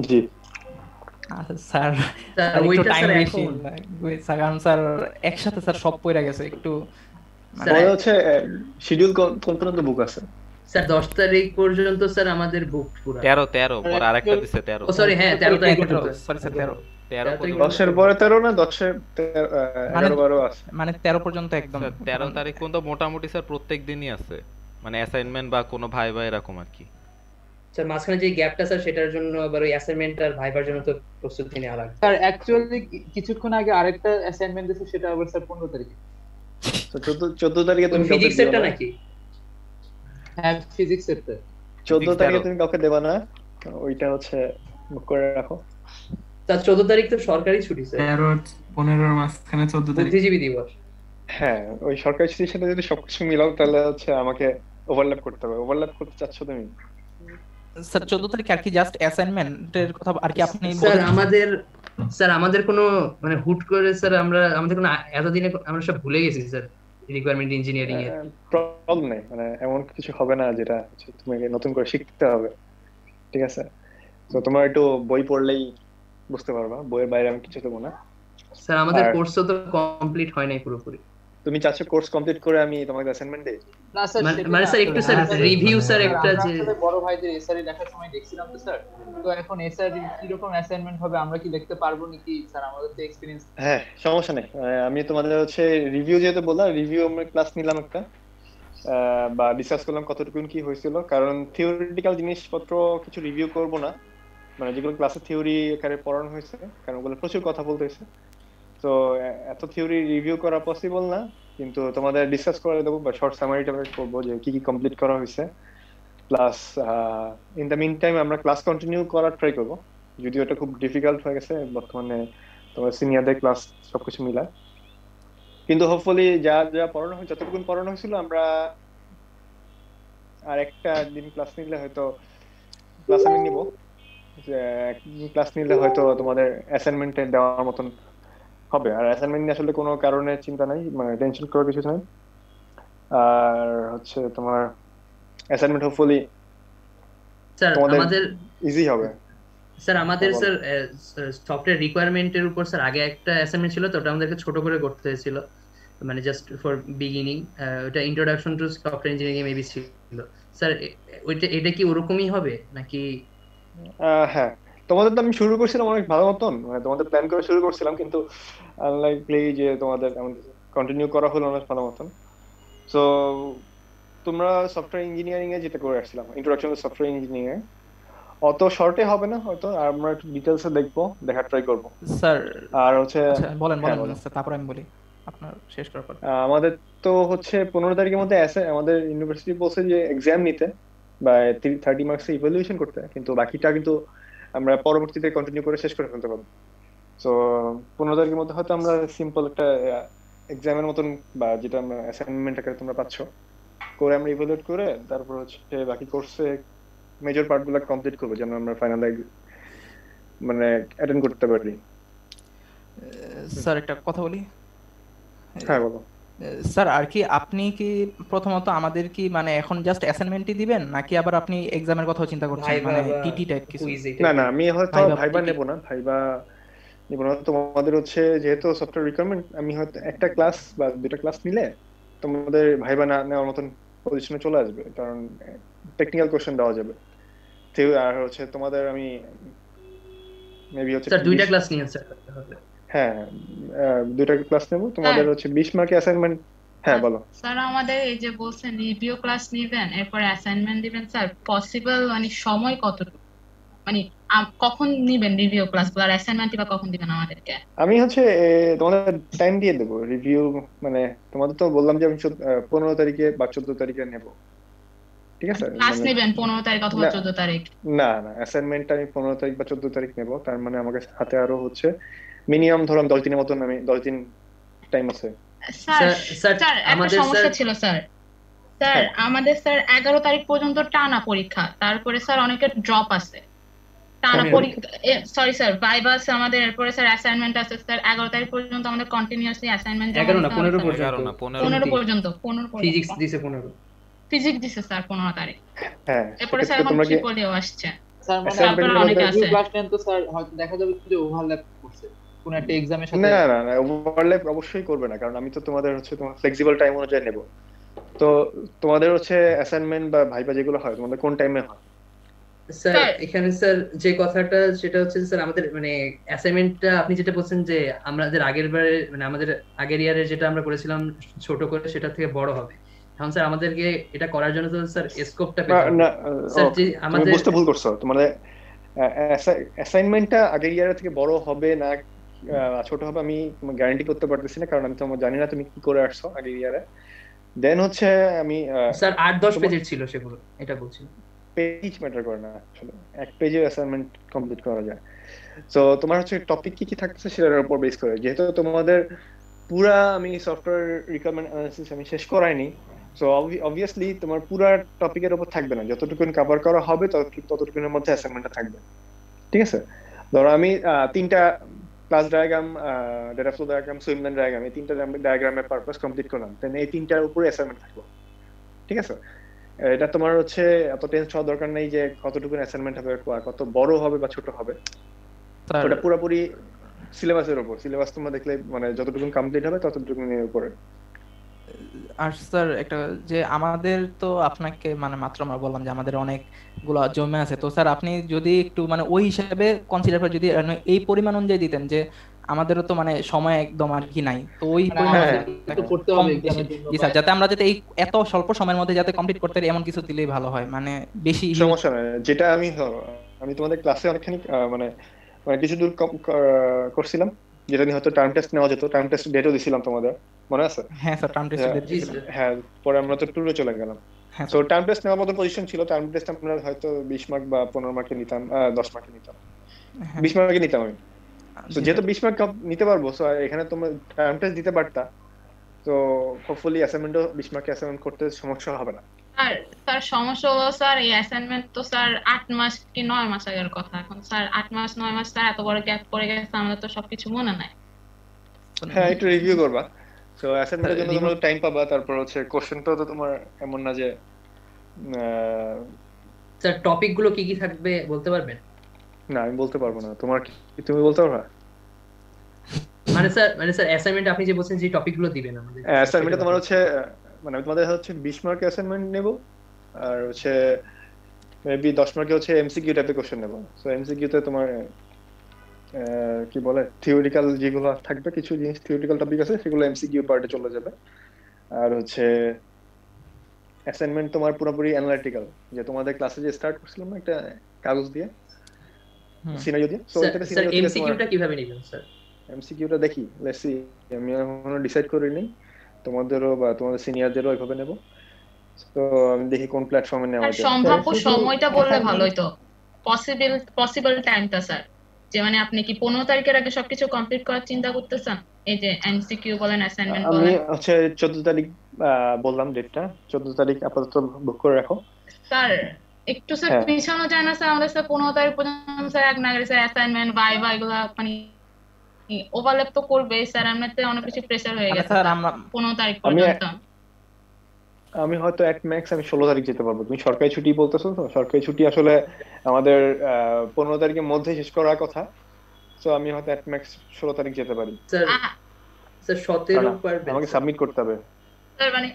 জি। Sir, sir sir একটু ওইটা time sir বেশি এখন লাগবে স্যার, কারণ স্যার একসাথে স্যার সব পড়ে গেছে একটু, মানে স্যার আমাদের হচ্ছে শিডিউল কোন পর্যন্ত বুক আছে? স্যার 10 তারিখ পর্যন্ত স্যার আমাদের বুক পুরা। 13 আর পরে আরেকটা actual দিছে 13। ও সরি, হ্যাঁ 13 তারিখ হ্যাঁ পর্যন্ত। 13, সরি স্যার 13, 13 13 তারিখ পর্যন্ত। পর্যন্ত 10-এর স্যার পরে book। 13 না 10-এর মানে 11-12 আছে? মানে 13 পর্যন্ত একদম, স্যার 13 কারণ তারিখ পর্যন্ত মোটামুটি স্যার প্রত্যেক দিনই আছে, মানে অ্যাসাইনমেন্ট বা কোনো ভাই ভাই এরকম আর কি। স্যার মাঝখানে যে গ্যাপটা স্যার সেটার জন্য আবার ওই অ্যাসাইনমেন্ট আর ভাইবার জন্য তো প্রস্তুতি নেওয়া লাগবে। স্যার অ্যাকচুয়ালি কিছুক্ষণ আগে আরেকটা অ্যাসাইনমেন্ট দিয়েছে, সেটা আবার স্যার 15 তারিখে। তো 14 তারিখে ওই তুমি কাউকে ফিজিক্স দিও এরটা না? নাকি? হ্যাঁ, ফিজিক্স এর। 14 তারিখে 13। তুমি কাউকে দেবা না? ওইটা হচ্ছে বুক করে রাখো। স্যার 14 তারিখ তো সরকারি ছুটি স্যার, 13-15 মাঝখানে 14 তারিখ। বুদ্ধিজীবী দিবস। হ্যাঁ, ওই সরকারি ছুটির সাথে যদি সবকিছু মিলাও তাহলে হচ্ছে আমাকে ওভারল্যাপ করতে হবে। ওভারল্যাপ করতে চাচ্ছ তুমি? স্যার 14 তারিখ আর কি জাস্ট অ্যাসাইনমেন্টের কথা আর কি আপনি স্যার বলেছেন? আমাদের কোনো মানে হুট করে স্যার আমাদের কোনো এতদিনে আমরা সব ভুলে গেছি স্যার রিকোয়ারমেন্ট ইঞ্জিনিয়ারিং এর। প্রবলেম নেই, মানে এমন কিছু হবে না যেটা হচ্ছে তোমাকে নতুন করে শিখতে হবে, ঠিক আছে? তো তোমার একটু বই পড়লেই বুঝতে পারবা, বইয়ের বাইরে আমি কিছু দেবো না। স্যার আমাদের আর কোর্সও তো কমপ্লিট হয় নাই পুরোপুরি। তুমি চাচ্ছ কোর্স কমপ্লিট করে আমি তোমাকে অ্যাসাইনমেন্ট দিই? না স্যার, সেটা মানে না স্যার একটু স্যার আসলে। রিভিউ স্যার একটা আমরা যে আসলে বড় ভাইদের এসআরই লেখার সময় দেখছিলাম তো স্যার, তো এখন এসআরই কিরকম অ্যাসাইনমেন্ট হবে আমরা কি দেখতে পারবো নাকি স্যার? আমাদের তো এক্সপিরিয়েন্স। হ্যাঁ, সমস্যা নেই। আমি তোমাদের হচ্ছে রিভিউ যেহেতু বললাম, রিভিউ আমরা ক্লাস নিলাম একটা, বা ডিসকাস করলাম কতটুকু কি হয়েছিল, কারণ থিওরিটিক্যাল জিনিসপত্র কিছু রিভিউ করব না, মানে যেগুলো ক্লাসে থিওরি আকারে পড়ানো হয়েছে, কারণ ওগুলো প্রচুর কথা বলতে হয়েছে। তো এত থিওরি রিভিউ করা পসিবল না, কিন্তু তোমাদের ডিসকাস করে দেবো বা শর্ট সামারিটা করবো যে কি কি কমপ্লিট করা হয়েছে। Plus in the mean time আমরা ক্লাস কন্টিনিউ করার ট্রাই করবো, যদিও এটা খুব ডিফিকাল্ট হয়ে গেছে বর্তমানে তোমার সিনিয়রদের ক্লাস সবকিছু মিলায়। কিন্তু হোপফুলি যা যা পড়ানো হয়, যতটুকু পড়ানো হয়েছিল আমরা আর একটা দিন ক্লাস নিলে হয়তো, ক্লাস আমি নিব, যে ক্লাস নিলে হয়তো তোমাদের অ্যাসাইনমেন্টে দেওয়ার মতন হবে। আর অ্যাসাইনমেন্ট নিয়ে আসলে কোনো কারণে চিন্তা নাই, মানে টেনশন করার কিছু নাই। আর হচ্ছে তোমার অ্যাসাইনমেন্ট হোপফুলি স্যার তোমাদের আমাদের ইজি হবে। স্যার আমাদের বলো। স্যার সফটওয়্যার রিকোয়ারমেন্টের উপর স্যার আগে একটা অ্যাসাইনমেন্ট ছিল, তো ওটা আমাদেরকে ছোট করে করতে হয়েছিল, মানে জাস্ট ফর বিগিনিং। ওটা introduction to software engineering maybe ছিল স্যার। এটা কি ওরকমই হবে নাকি? হ্যাঁ, তোমাদের তো আমি শুরু করছিলাম অনেক ভালো মতন, মানে তোমাদের প্ল্যান করে শুরু করছিলাম, কিন্তু আনলাইকলি যে তোমাদের কন্টিনিউ করা হলো অনেক ভালো মতন। সো তোমরা সফটওয়্যার ইঞ্জিনিয়ারিং এ যেটা করে আসছিলাম, ইন্ট্রোডাকশন টু সফটওয়্যার ইঞ্জিনিয়ারিং এ, অত শর্টে হবে না হয়তো, আর আমরা একটু ডিটেলসে দেখবো, দেখার ট্রাই করবো। স্যার আর হচ্ছে আচ্ছা বলেন হ্যাঁ, বলেন বলো। স্যার, তারপর আমি বলি আপনার শেষ করার পর। আমাদের তো হচ্ছে 15 তারিখের মধ্যে আছে, আমাদের ইউনিভার্সিটি বলছে যে এক্সাম নিতে বা 30 মার্কস ইভ্যালুয়েশন করতে, কিন্তু বাকিটা কিন্তু আমরা পরবর্তীতে কন্টিনিউ করে শেষ করে ফেলতে পারবো। তো 15 তারিখের মধ্যে হয়তো আমরা সিম্পল একটা এক্সামের মতন, বা যেটা আমরা অ্যাসাইনমেন্ট আকারে তোমরা পাচ্ছ, করে আমরা ইভ্যালুয়েট করে তারপর হচ্ছে বাকি কোর্সে মেজর পার্টগুলো কমপ্লিট করবো, যেন আমরা ফাইনাল মানে অ্যাটেন্ড করতে পারি। স্যার একটা কথা বলি। হ্যাঁ, বলো। স্যার আর কি আপনি কি প্রথমত আমাদের কি মানে এখন জাস্ট অ্যাসাইনমেন্টই দিবেন, নাকি আবার আপনি এক্সামের কথাও চিন্তা করছেন, ভাইবা মানে বা টিটি টাইপ কিছু? কুইজ না না, আমি হয়তো ভাইবা বা ভাইবা টিটি? নেবো না, ভাইবা নিব না। তোমাদের হচ্ছে যেহেতু সফটওয়্যার রিকোয়ারমেন্ট, আমি হয়তো একটা ক্লাস বা দুটা ক্লাস নিলে তোমাদের ভাইবা না নেওয়ার মতন পজিশনে চলে আসবে, কারণ টেকনিক্যাল কোশ্চেন দেওয়া যাবে। আর হচ্ছে তোমাদের আমি মেবি হচ্ছে স্যার দুইটা ক্লাস নিয়েন স্যার। হ্যাঁ, দুটা ক্লাস নেবো, তোমাদের স্যার হচ্ছে 20 মার্কের অ্যাসাইনমেন্ট। হ্যাঁ, বলো। স্যার আমাদের এই যে বলছেন রিভিউ ক্লাস নিবেন এরপরে অ্যাসাইনমেন্ট দিবেন, স্যার পসিবল মানে সময় কতটুকু, মানে কখন নিবেন রিভিউ ক্লাস আর অ্যাসাইনমেন্ট বা কখন দিবেন আমাদেরকে? আমি হচ্ছে তোমাদের টাইম দিয়ে দেবো রিভিউ, মানে তোমাদের তো বললাম যে আমি 15 তারিখে বা 14 তারিখে নেব, ঠিক আছে? ক্লাস মানে নেবেন 15 তারিখ অথবা না 14 তারিখ? না না, অ্যাসাইনমেন্টটা আমি 15 তারিখ বা 14 তারিখ নেব, তার মানে আমাকে হাতে আরো হচ্ছে মিনিমাম ধরুন 10 দিনের মতন, আমি 10 দিন টাইম আছে। স্যার স্যার স্যার একটা আমাদের সমস্যা স্যার ছিল স্যার। স্যার হ্যাঁ, আমাদের স্যার 11 তারিখ পর্যন্ত টানা পরীক্ষা, তারপরে স্যার অনেকের ড্রপ আছে টানা কোন পরীক্ষা? পরীক্ষা। সরি স্যার, ভাইবা আছে আমাদের, এরপরে স্যার অ্যাসাইনমেন্ট আছে স্যার। 11 তারিখ পর্যন্ত আমাদের কন্টিনিউয়াসলি অ্যাসাইনমেন্ট জমা 11 না দিতে হবে 15 স্যার। পর্যন্ত। 11 না 15। 15 পর্যন্ত, 15 ফিজিক্স পর্যন্ত দিছে 15। ফিজিক্স দিছে স্যার 15 তারিখ। হ্যাঁ, এরপরে স্যার সেক্ষেত্রে এখন তোমরা কি ট্রিপলিও আসছে। স্যার মানে Assignment তারপরে এর অনেকে মধ্যে আছে রিভিউ ক্লাস নেন তো স্যার হয়তো দেখা যাবে যে ওভারল্যাপ করছে কোন একটা এক্সামের সাথে। না ওভারল্যাপ অবশ্যই করবে না, কারণ আমি তো তোমাদের হচ্ছে তোমার ফ্লেক্সিবল টাইম অনুযায়ী নেব। তো তোমাদের হচ্ছে অ্যাসাইনমেন্ট বা ভাইবা যেগুলো হয় তোমাদের কোন টাইমে হয়? স্যার স্যার এখানে স্যার যে কথাটা সেটা হচ্ছে যে, স্যার আমাদের মানে অ্যাসাইনমেন্টটা আপনি যেটা বলছেন যে আমাদের আগের বারে মানে আমাদের আগের ইয়ারে যেটা আমরা করেছিলাম ছোট করে সেটা থেকে বড় হবে। এখন স্যার আমাদেরকে এটা করার জন্য তো স্যার স্কোপটা না পেতে হবে। না স্যার যে তুমি আমাদের বুঝতে ভুল করছো। তোমাদের অ্যাসাইনমেন্টটা আগের ইয়ারের থেকে বড় হবে না ছোট হবে আমি গ্যারান্টি করতে পারতেছি না, কারণ আমি তো জানি না তুমি কি করে আসছো আগের ইয়ারে। দেন হচ্ছে আমি স্যার 8-10 তোমার পেজের ছিল সেগুলো, এটা বলছি। পেজ ম্যাটার করে না আসলে, এক পেজে অ্যাসাইনমেন্ট কমপ্লিট করা যায়। তো তোমার হচ্ছে টপিক কি কি থাকতেছে সেটার উপর বেস করে, যেহেতু তোমাদের পুরা আমি সফটওয়্যার রিকোয়ারমেন্ট অ্যানালিসিস আমি শেষ করাইনি, সো অবভিয়াসলি তোমার পুরা টপিকের উপর থাকবে না, যতটুকু কভার করা হবে ততটুকুনের মধ্যে অ্যাসাইনমেন্টটা থাকবে। ঠিক আছে, ধরো আমি তিনটা class diagram, data flow diagram, swimlane diagram, এই তিনটা ডায়াগ্রামের পারপাস কমপ্লিট করলাম, দেন এই তিনটার উপরে অ্যাসাইনমেন্ট থাকলো। ঠিক আছে, এটা তোমার হচ্ছে এত টেন্স হওয়ার দরকার নেই যে কতটুকু অ্যাসাইনমেন্ট হবে, কত বড় হবে বা ছোট হবে। স্যার ওটা পুরোপুরি সিলেবাসের উপর, সিলেবাস তোমরা দেখলে মানে যতটুকু কমপ্লিট হবে ততটুকুর উপরে। আর স্যার একটা যে আমাদের তো আপনাকে মানে মাত্র আমরা বললাম যে আমাদের অনেকগুলো জমে আছে, তো স্যার আপনি যদি একটু মানে ওই হিসাবে কনসিডার করে যদি এই পরিমাণ অনুযায়ী দিতেন, যে আমাদেরও তো মানে সময় একদম আর কি নাই, তো ওই মানে পরিমাণ হ্যাঁ, অনুযায়ী তো করতে কম হবে বেশি, এক্সামের জন্য জি স্যার, যাতে আমরা যাতে এই এত স্বল্প সময়ের মধ্যে যাতে কমপ্লিট করতে পারি এমন কিছু দিলেই ভালো হয়, মানে বেশি হিউজ। সমস্যা নেই। যেটা আমি তোমাদের ক্লাসে অনেকখানি মানে মানে কিছু দূর করছিলাম, যেটা নিয়ে হয়তো টার্ম টেস্ট নেওয়া যেত, টার্ম টেস্ট ডেটও দিছিলাম তোমাদের, মনে আছে? হ্যাঁ স্যার, টার্ম টেস্টের ডেট জি দিয়েছিলেন। স্যার। হ্যাঁ, পরে আমরা তো ট্যুরে চলে গেলাম। হ্যাঁ তো স্যার। টার্ম টেস্ট নেওয়ার মতো পজিশন ছিল, টার্ম টেস্ট আমরা হয়তো 20 মার্ক বা 15 মার্কে নিতাম, 10 মার্কে নিতাম, হ্যাঁ 20 মার্কে নিতাম আমি। তো জি যেহেতু স্যার। 20 মার্ক নিতে পারবো, সো এখানে তোমরা টার্ম টেস্ট দিতে পারতা, তো হোপফুলি অ্যাসাইনমেন্টও 20 মার্কে অ্যাসাইনমেন্ট করতে সমস্যা হবে না। স্যার স্যার সমস্যা হলো স্যার এই অ্যাসাইনমেন্ট তো স্যার 8 মাস কি 9 মাস আগের কথা, এখন স্যার 8 মাস 9 মাস স্যার এত বড় গ্যাপ পড়ে গেছে, আমাদের তো সবকিছু মনে নাই। হ্যাঁ, একটু রিভিউ করবা। সো অ্যাসাইনমেন্টের জন্য review- তোমরা টাইম পাবা, তারপর হচ্ছে কোশ্চেনটাও তো তোমার এমন না যে স্যার টপিক গুলো কি কি থাকবে বলতে পারবেন? না আমি বলতে পারবো না, তোমার তুমি বলতে পারবা? মানে স্যার অ্যাসাইনমেন্ট আপনি যে বলছেন যে টপিক গুলো দিবেন আমাদের, অ্যাসাইনমেন্টে তোমার হচ্ছে মানে তোমাদের হচ্ছে 20 মার্ক অ্যাসাইনমেন্ট নেব, আর হচ্ছে মেবি 10 মার্কে হচ্ছে এমসিকিউ টাইপের কোশ্চেন নেব। সো এমসিকিউ তে তোমার কি বলে থিওরিটিক্যাল যেগুলো থাকবে, কিছু জিনিস থিওরিটিক্যাল টপিক আছে সেগুলো এমসিকিউ পার্টে চলে যাবে। আর হচ্ছে অ্যাসাইনমেন্ট তোমার পুরোপুরি অ্যানালিটিক্যাল, যে তোমাদের ক্লাসে যে স্টার্ট করছিলাম না একটা কাগজ দিয়ে হুম। সিনারিও দিয়ে, সো ওইটাতে স্যার সিনারিও থেকে তোমার এমসিকিউটা কিভাবে নেবেন স্যার? এমসিকিউটা দেখি, লেটস সি, আমি এখনো ডিসাইড করিনি, তোমাদেরও বা তোমাদের সিনিয়রদেরও ওইভাবে নেব। তো আমি দেখি কোন প্ল্যাটফর্মে নেওয়া আর যায়। সম্ভাব্য সময়টা বললে ভালো হতো, পসিবল টাইমটা স্যার, যে মানে আপনি কি 15 তারিখের আগে সবকিছু কমপ্লিট করার চিন্তা করতেছেন? এই যে এমসিকিউ বলেন, অ্যাসাইনমেন্ট আমি বলেন। হচ্ছে 14 তারিখ বললাম ডেটটা, 14 তারিখ আপাতত বুক করে রাখো। স্যার একটু স্যার হ্যাঁ। পিছানো যায় না স্যার? আমাদের স্যার 15 তারিখ পর্যন্ত স্যার এক নাগারে স্যার অ্যাসাইনমেন্ট ভাইভা এগুলা মানে ওভারল্যাপ তো করবে স্যার, এমনিতে অনেক বেশি প্রেসার হয়ে মানে গেছে স্যার স্যার আমরা 15 তারিখ আমি পর্যন্ত। আমি হয়তো এট ম্যাক্স আমি 16 তারিখ যেতে পারবো। তুমি সরকারি ছুটি বলতেছো, তো সরকারি ছুটি আসলে আমাদের 15 তারিখের মধ্যে শেষ করার কথা, তো আমি হয়তো এট ম্যাক্স 16 তারিখ যেতে পারি। স্যার আ- স্যার 17 কারণ পারবেন আমাকে সাবমিট করতে হবে, স্যার মানে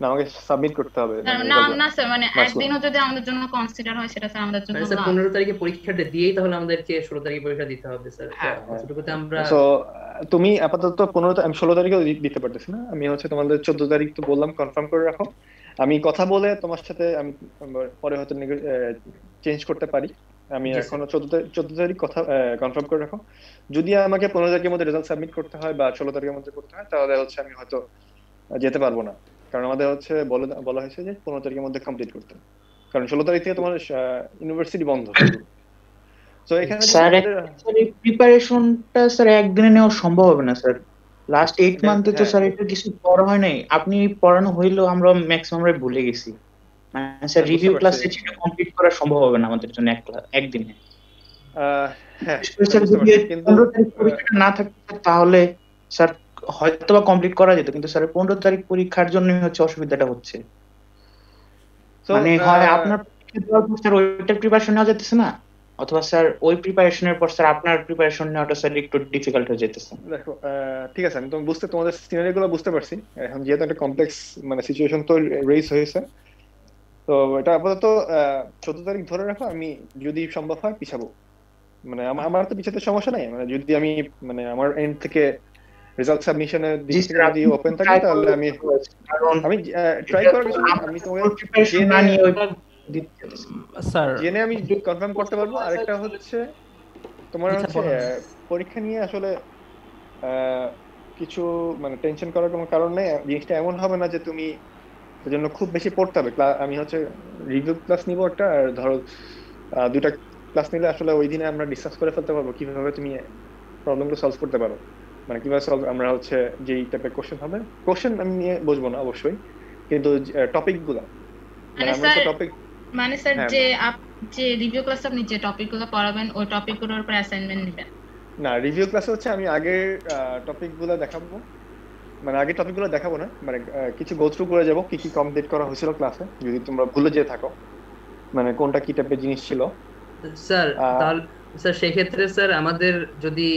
না আমাকে সাবমিট করতে হবে না মানে না এগুলো। না স্যার, মানে মাসগুলো। একদিনও যদি আমাদের জন্য কনসিডার হয় সেটা স্যার আমাদের জন্য মানে স্যার লাভ। 15 তারিখে পরীক্ষাটা দিয়েই তাহলে আমাদেরকে 16 তারিখে পরীক্ষা দিতে হবে স্যার, হ্যাঁ। অতটুকুতে আমরা সো তুমি আপাতত 15 আমি 16 তারিখেও দিতে পারতেছি না, আমি হচ্ছে তোমাদের 14 তারিখ তো বললাম, কনফার্ম করে রাখো। আমি কথা বলে তোমার সাথে আমি পরে হয়তো চেঞ্জ করতে পারি। আমি জি, স্যার। এখনো 14 তারিখ কথা কনফার্ম করে রাখো। যদি আমাকে 15 তারিখের মধ্যে রেজাল্ট সাবমিট করতে হয় বা 16 তারিখের মধ্যে করতে হয়, তাহলে হচ্ছে আমি হয়তো যেতে পারবো না, কারণ আমাদের হচ্ছে বলা হয়েছে যে 15 তারিখের মধ্যে কমপ্লিট করতে, কারণ 16 তারিখ থেকে তোমার ইউনিভার্সিটি বন্ধ। তো এখানে যদি স্যার আমাদের প্রিপারেশনটা স্যার একদিনে নেওয়া সম্ভব হবে না স্যার। লাস্ট 8 মান্থে তো হ্যাঁ। স্যার এটা কিছু পড়া হয় নাই। আপনি পড়ানো হইলেও আমরা ম্যাক্সিমাম ভুলে গেছি। মানে স্যার বুঝতে রিভিউ পারছি। ক্লাসে সেটা কমপ্লিট করা সম্ভব হবে না আমাদের জন্য একদিনে। হ্যাঁ স্যার বুঝতে যদি পারছি, কিন্তু 15 তারিখ পরীক্ষাটা না থাকতো তাহলে স্যার হয়তো বা কমপ্লিট করা যেত, কিন্তু স্যার 15 তারিখ পরীক্ষার জন্যই হচ্ছে অসুবিধাটা হচ্ছে। তো মানে হয় আপনার পরীক্ষা দেওয়ার পর স্যার ওইটার প্রিপারেশন নেওয়া যেতেছে না, অথবা স্যার ওই প্রিপারেশনের পর স্যার আপনার প্রিপারেশন নেওয়াটা স্যার একটু ডিফিকাল্ট হয়ে যেতেছে? দেখো ঠিক আছে, আমি তোমাদের সিনারি গুলো বুঝতে পারছি। এখন যেহেতু একটা কমপ্লেক্স মানে সিচুয়েশন তো রেইজ হয়েছে, তো এটা আপাতত 14 তারিখ ধরে রাখো। আমি যদি সম্ভব হয় পিছাবো, মানে আমার তো পিছাতে সমস্যা নাই। মানে যদি আমি মানে আমার এন্ড থেকে রেজাল্ট সাবমিশনের দিক জি থেকে স্যার, যদি আপনি ওপেন থাকে ট্রাই তাহলে করলে আমি ভালো আছে, কারণ ট্রাই এটা করার তো কিছু নেই। আমরা আমি তোমাকে প্রিপারেশন না নিয়ে ওই দিতে চাইতেছি। স্যার জেনে আমি কনফার্ম করতে পারবো। আরেকটা হচ্ছে তোমার জি স্যার, হচ্ছে বলেন। পরীক্ষা নিয়ে আসলে কিছু মানে টেনশন করার কোনো কারণ নেই। জিনিসটা এমন হবে না যে তুমি সেজন্য খুব বেশি পড়তে হবে। আমি হচ্ছে রিভিউ ক্লাস নিবো একটা, আর ধরো দুটা ক্লাস নিলে আসলে ওই দিনে আমরা ডিসকাস করে ফেলতে পারবো কিভাবে তুমি প্রবলেমগুলো সলভ করতে পারো। মানে কিভাবে সলভ আমরা হচ্ছে যেই টাইপের কোশ্চেন হবে, কোশ্চেন আমি নিয়ে বসবো না অবশ্যই, কিন্তু টপিক গুলা মানে মানে আমরা তো স্যার টপিক। মানে স্যার হ্যাঁ, যে রিভিউ ক্লাস আপনি যে টপিকগুলো পড়াবেন ওই টপিকগুলোর উপর অ্যাসাইনমেন্ট নেবেন? না, রিভিউ ক্লাসে হচ্ছে আমি আগের টপিক গুলো দেখাবো, মানে আগের টপিক গুলো দেখাবো না, মানে কিছু গো থ্রু করে যাবো কি কি কমপ্লিট করা হয়েছিল ক্লাসে, যদি তোমরা ভুলে যেয়ে থাকো মানে কোনটা কি টাইপের জিনিস ছিল। স্যার তাহলে স্যার সেক্ষেত্রে স্যার আমাদের যদি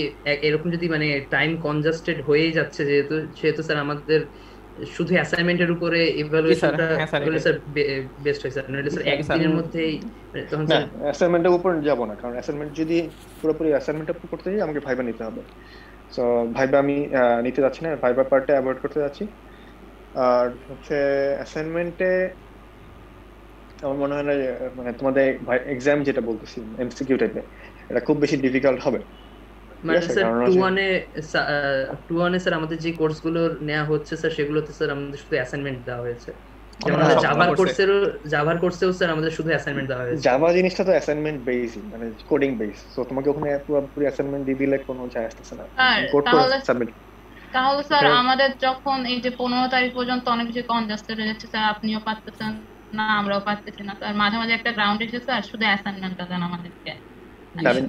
এরকম যদি মানে টাইম কনজাস্টেড হয়েই যাচ্ছে, সেহেতু স্যার আমাদের শুধু অ্যাসাইনমেন্টের উপরে ইভালুয়েশনটা হ্যাঁ স্যার, হলে স্যার বেস্ট হয় স্যার। নইলে স্যার একদিনের মধ্যেই তখন না, স্যার অ্যাসাইনমেন্টের উপর যাবো না, কারণ অ্যাসাইনমেন্ট যদি পুরোপুরি অ্যাসাইনমেন্টটা করতে যাই আমাকে ভাইবা নিতে হবে। সো ভাইবা আমি নিতে যাচ্ছি না, ভাইবা পার্টটা অ্যাভয়েড করতে যাচ্ছি। আর হচ্ছে অ্যাসাইনমেন্টে আমার মনে হয় না যে, মানে তোমাদের এক্সাম যেটা বলতেছি এমসিকিউ টাইপের, এটা খুব বেশি ডিফিকাল্ট হবে। মানে আছে, স্যার কারণ টু হচ্ছে ওয়ানে স্যার আমাদের যে কোর্সগুলো নেওয়া হচ্ছে স্যার সেগুলোতে স্যার আমাদের শুধু অ্যাসাইনমেন্ট দেওয়া হয়েছে। যেমন আমরা আমাদের সব জাভার কোর্সেও স্যার আমাদের শুধু অ্যাসাইনমেন্ট দেওয়া হয়েছে। জাভা জিনিসটা তো অ্যাসাইনমেন্ট বেসই, মানে কোডিং বেস। সো তোমাকে ওখানে পুরোপুরি অ্যাসাইনমেন্ট দিয়ে দিলে কোনো যায় আসতেছে না, স্যার কোড করে তাহলে সাবমিট। স্যার আমাদের যখন এই যে 15 তারিখ পর্যন্ত অনেক কিছু কনজাস্টেড হয়ে যাচ্ছে স্যার, আপনিও পারতেছেন না আমরাও পারতেছি না স্যার, মাঝে মাঝে একটা গ্রাউন্ড এসে স্যার শুধু অ্যাসাইনমেন্টটা দেন আমাদেরকে। না আমি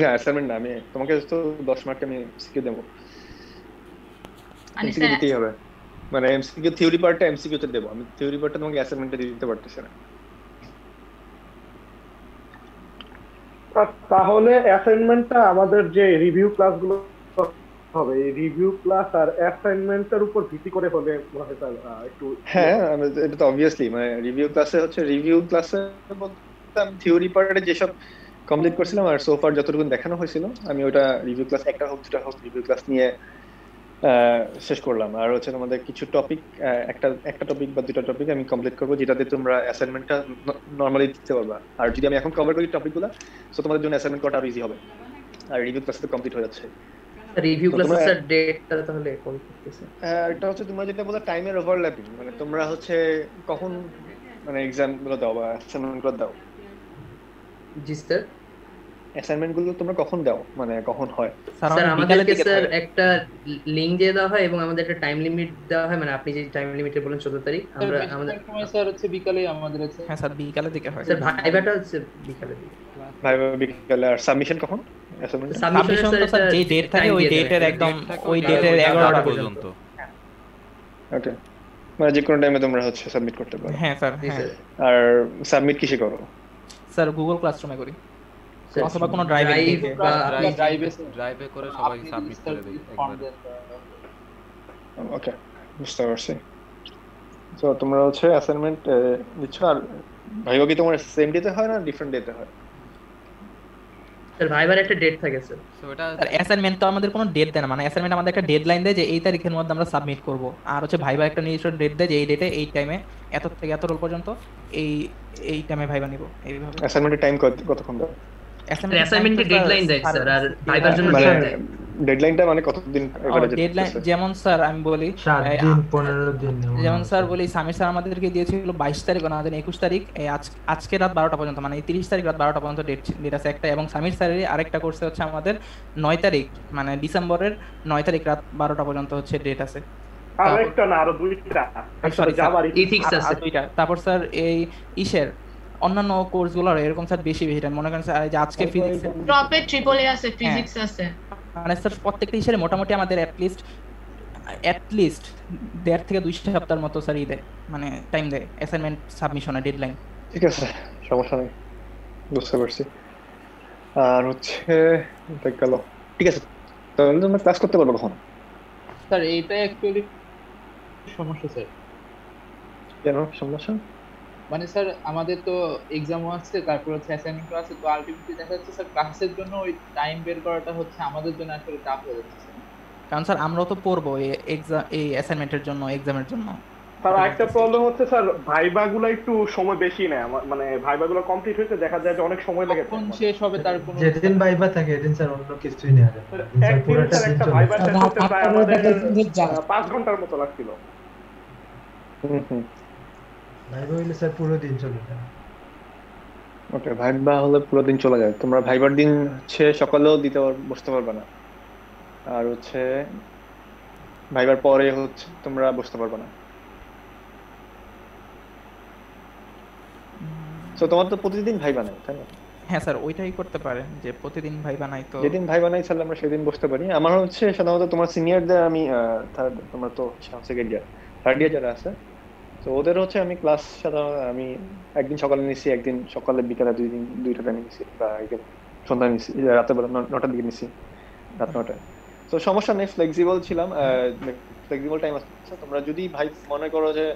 না অ্যাসাইনমেন্ট না, আমি তোমাকে তো 10 মার্ক আমি সিকিউ দেবো, মানে এমসিকিউ স্যার দিতেই হবে। মানে এমসিকিউ থিওরি পার্টটা এমসিকিউ তে দেবো, আমি থিওরি পার্টটা তোমাকে অ্যাসাইনমেন্টে দিতে পারতেছি না। তাহলে অ্যাসাইনমেন্টটা আমাদের যে রিভিউ ক্লাসগুলো হবে, এই রিভিউ ক্লাস আর অ্যাসাইনমেন্টের উপর ভিত্তি করে হবে মনে হয় স্যার একটু। হ্যাঁ, এটা তো অবভিয়াসলি মানে রিভিউ ক্লাসে হচ্ছে রিভিউ ক্লাসে বলতে আমি থিওরি পার্টে যেসব কমপ্লিট করছিলাম আর সোফার যতটুকু দেখানো হয়েছিল আমি ওটা রিভিউ ক্লাস একটা হোক দুটা হোক রিভিউ ক্লাস নিয়ে শেষ করলাম। আর হচ্ছে আমাদের কিছু টপিক একটা টপিক বা দুটা টপিক আমি কমপ্লিট করবো, যেটাতে তোমরা অ্যাসাইনমেন্টটা নর্মালি দিতে পারবা। আর যদি আমি এখন কভার করি টপিকগুলো, সো তোমাদের জন্য অ্যাসাইনমেন্ট করাটা ইজি হবে। আর রিভিউ ক্লাসে তো কমপ্লিট হয়ে যাচ্ছে। রিভিউ ক্লাসে স্যার ডেটটা তাহলে কোন করতেছে? এটা হচ্ছে তোমরা যেটা বলে টাইমের ওভারল্যাপিং, মানে তোমরা হচ্ছে কখন মানে এক্সাম গুলো দাও বা অ্যাসাইনমেন্ট গুলো দাও। জি স্যার, অ্যাসাইনমেন্ট গুলো তোমরা কখন দাও, মানে কখন হয়? স্যার আমাদেরকে স্যার একটা লিংক দিয়ে দেওয়া হয় এবং আমাদের একটা টাইম লিমিট দেওয়া হয়। মানে আপনি যে টাইম লিমিটে বলেন 14 তারিখ, আমরা আমাদের সময় স্যার হচ্ছে বিকালে আমাদের আছে। হ্যাঁ স্যার বিকালের দিকে হয় স্যার ভাইবাটা হচ্ছে বিকালের দিকে। ভাইবা বিকালে। আর সাবমিশন কখন? অ্যাসাইনমেন্ট সাবমিশন তো স্যার যে ডেট থাকে ওই ডেটের একদম ওই ডেটের 11টা পর্যন্ত। ওকে, মানে যে কোনো টাইমে তোমরা হচ্ছে সাবমিট করতে পারো। হ্যাঁ স্যার, হ্যাঁ। আর সাবমিট কিসে করো? স্যার গুগল ক্লাসরুমে করি অথবা কোনো ড্রাইভে বা ড্রাইভে করে সবাই সাবমিট করে দেই একবার। ওকে, বুঝতে পারছি। সো তোমরা হচ্ছে অ্যাসাইনমেন্ট দিচ্ছ। আর ভাইবা কি তোমার সেম ডেতে হয় না ডিফারেন্ট ডেতে হয়? স্যার ভাইবার একটা ডেট থাকে স্যার। সো এটা অ্যাসাইনমেন্ট তো আমাদের কোনো ডেট দেয় না, মানে অ্যাসাইনমেন্ট আমাদের একটা ডেডলাইন দেয় যে এই তারিখের মধ্যে আমরা সাবমিট করব। আর হচ্ছে ভাইবা একটা নির্দিষ্ট ডেট দেয় যে এই ডেটে এই টাইমে এত থেকে এত রোল পর্যন্ত এই টাইমে ভাইবা নিব। এইভাবে অ্যাসাইনমেন্টের টাইম কতক্ষণ দাও? অ্যাসাইনমেন্টের ডেডলাইন দেয় স্যার, আর ভাইবার জন্য মানে ডেট দেয়। ডেডলাইনটা মানে কতদিন এভারেজ? ডেডলাইন যেমন স্যার আমি বলি 7 দিন 15 দিন। যেমন স্যার বলি সামির স্যার আমাদেরকে দিয়েছিল 22 তারিখ না 21 তারিখ, এই আজকে রাত 12টা পর্যন্ত, মানে 30 তারিখ রাত 12টা পর্যন্ত ডেট আছে একটা। এবং সামির স্যারের আরেকটা কোর্সে হচ্ছে আমাদের 9 তারিখ মানে ডিসেম্বরের 9 তারিখ রাত 12টা পর্যন্ত হচ্ছে ডেট আছে। আরেকটা না আরো দুইটা, একটা জাভার ইথিক্স আছে দুইটা। তারপর স্যার এই ইশের অন্যান্য কোর্সগুলো এরকম স্যার বেশি টাইম মনে করেন স্যার, যে আজকে ফিজিক্স ড্রপে ট্রিপল এ আছে, ফিজিক্স আছে, মানে স্যার প্রত্যেকটা ইসের মোটামুটি আমাদের অ্যাটলিস্ট 1.5 থেকে 2 সপ্তাহের মতো স্যার দেয়, মানে টাইম দেয় অ্যাসাইনমেন্ট সাবমিশনের ডেডলাইন। ঠিক আছে, সমস্যা নেই, বুঝতে পারছি। আর হচ্ছে এটা গেল, ঠিক আছে। তাহলে তোমরা ক্লাস করতে পারবে কখন? স্যার এইটাই অ্যাকচুয়ালি সমস্যা স্যার। কেন সমস্যা? মানে স্যার আমাদের তো এক্সামও আছে, তারপর হচ্ছে অ্যাসাইনমেন্টও আছে, তো আলটিমেটলি দেখা যাচ্ছে স্যার ক্লাসের জন্য ওই টাইম বের করাটা হচ্ছে আমাদের জন্য আসলে টাফ হয়ে যাচ্ছে স্যার। কারণ স্যার আমরাও তো পড়বো এই এক্সাম, এই অ্যাসাইনমেন্টের জন্য, এক্সামের জন্য। স্যার একটা প্রবলেম হচ্ছে স্যার ভাইবা গুলো একটু সময় বেশি নেয়, মানে ভাইবা গুলো কমপ্লিট হইতে দেখা যায় যে অনেক সময় লেগে কখন যায়। শেষ হবে তার কোনো যেদিন ভাইবা থাকে এদিন স্যার অন্য কিছুই নেওয়া যায় না। এদিন স্যার একদিন পুরোটা স্যার দিন একটা চলে ভাইবা যায়। শেষ হতে প্রায় আমাদের 5 ঘন্টার মতো লাগছিল। ভাইবা হইলে স্যার পুরো দিন চলে যায়। ওকে, ভাইবা হলে পুরো দিন চলে যায়। তোমরা ভাইবার দিন হচ্ছে সকালেও বসতে পারবে না, আর হচ্ছে ভাইবার পরে হচ্ছে তোমরা বসতে পারবে না। তো তোমার তো প্রতিদিন ভাইবা নাই, তাই না? হ্যাঁ স্যার, ওইটাই করতে পারেন যে প্রতিদিন ভাই বানাই তো। যেদিন ভাইবা নাই তাহলে আমরা সেদিন বসতে পারি। আমার হচ্ছে সাধারণত তোমার সিনিয়রদের আমি তোমরা তো সেকেন্ড ইয়ার থার্ড ইয়ার যারা আছে, তো ওদের হচ্ছে আমি ক্লাস সাধারণত আমি একদিন সকালে নিছি, একদিন সকালে বিকালে দুইটা টাইমে নিছি, বা একদিন সন্ধ্যায় নিছি, রাতের বেলা 9টার দিকে নিছি, রাত 9টায়। তো সমস্যা নেই, ফ্লেক্সিবল ছিলাম, ফ্লেক্সিবল টাইম আছে। তোমরা যদি ভাই মনে করো যে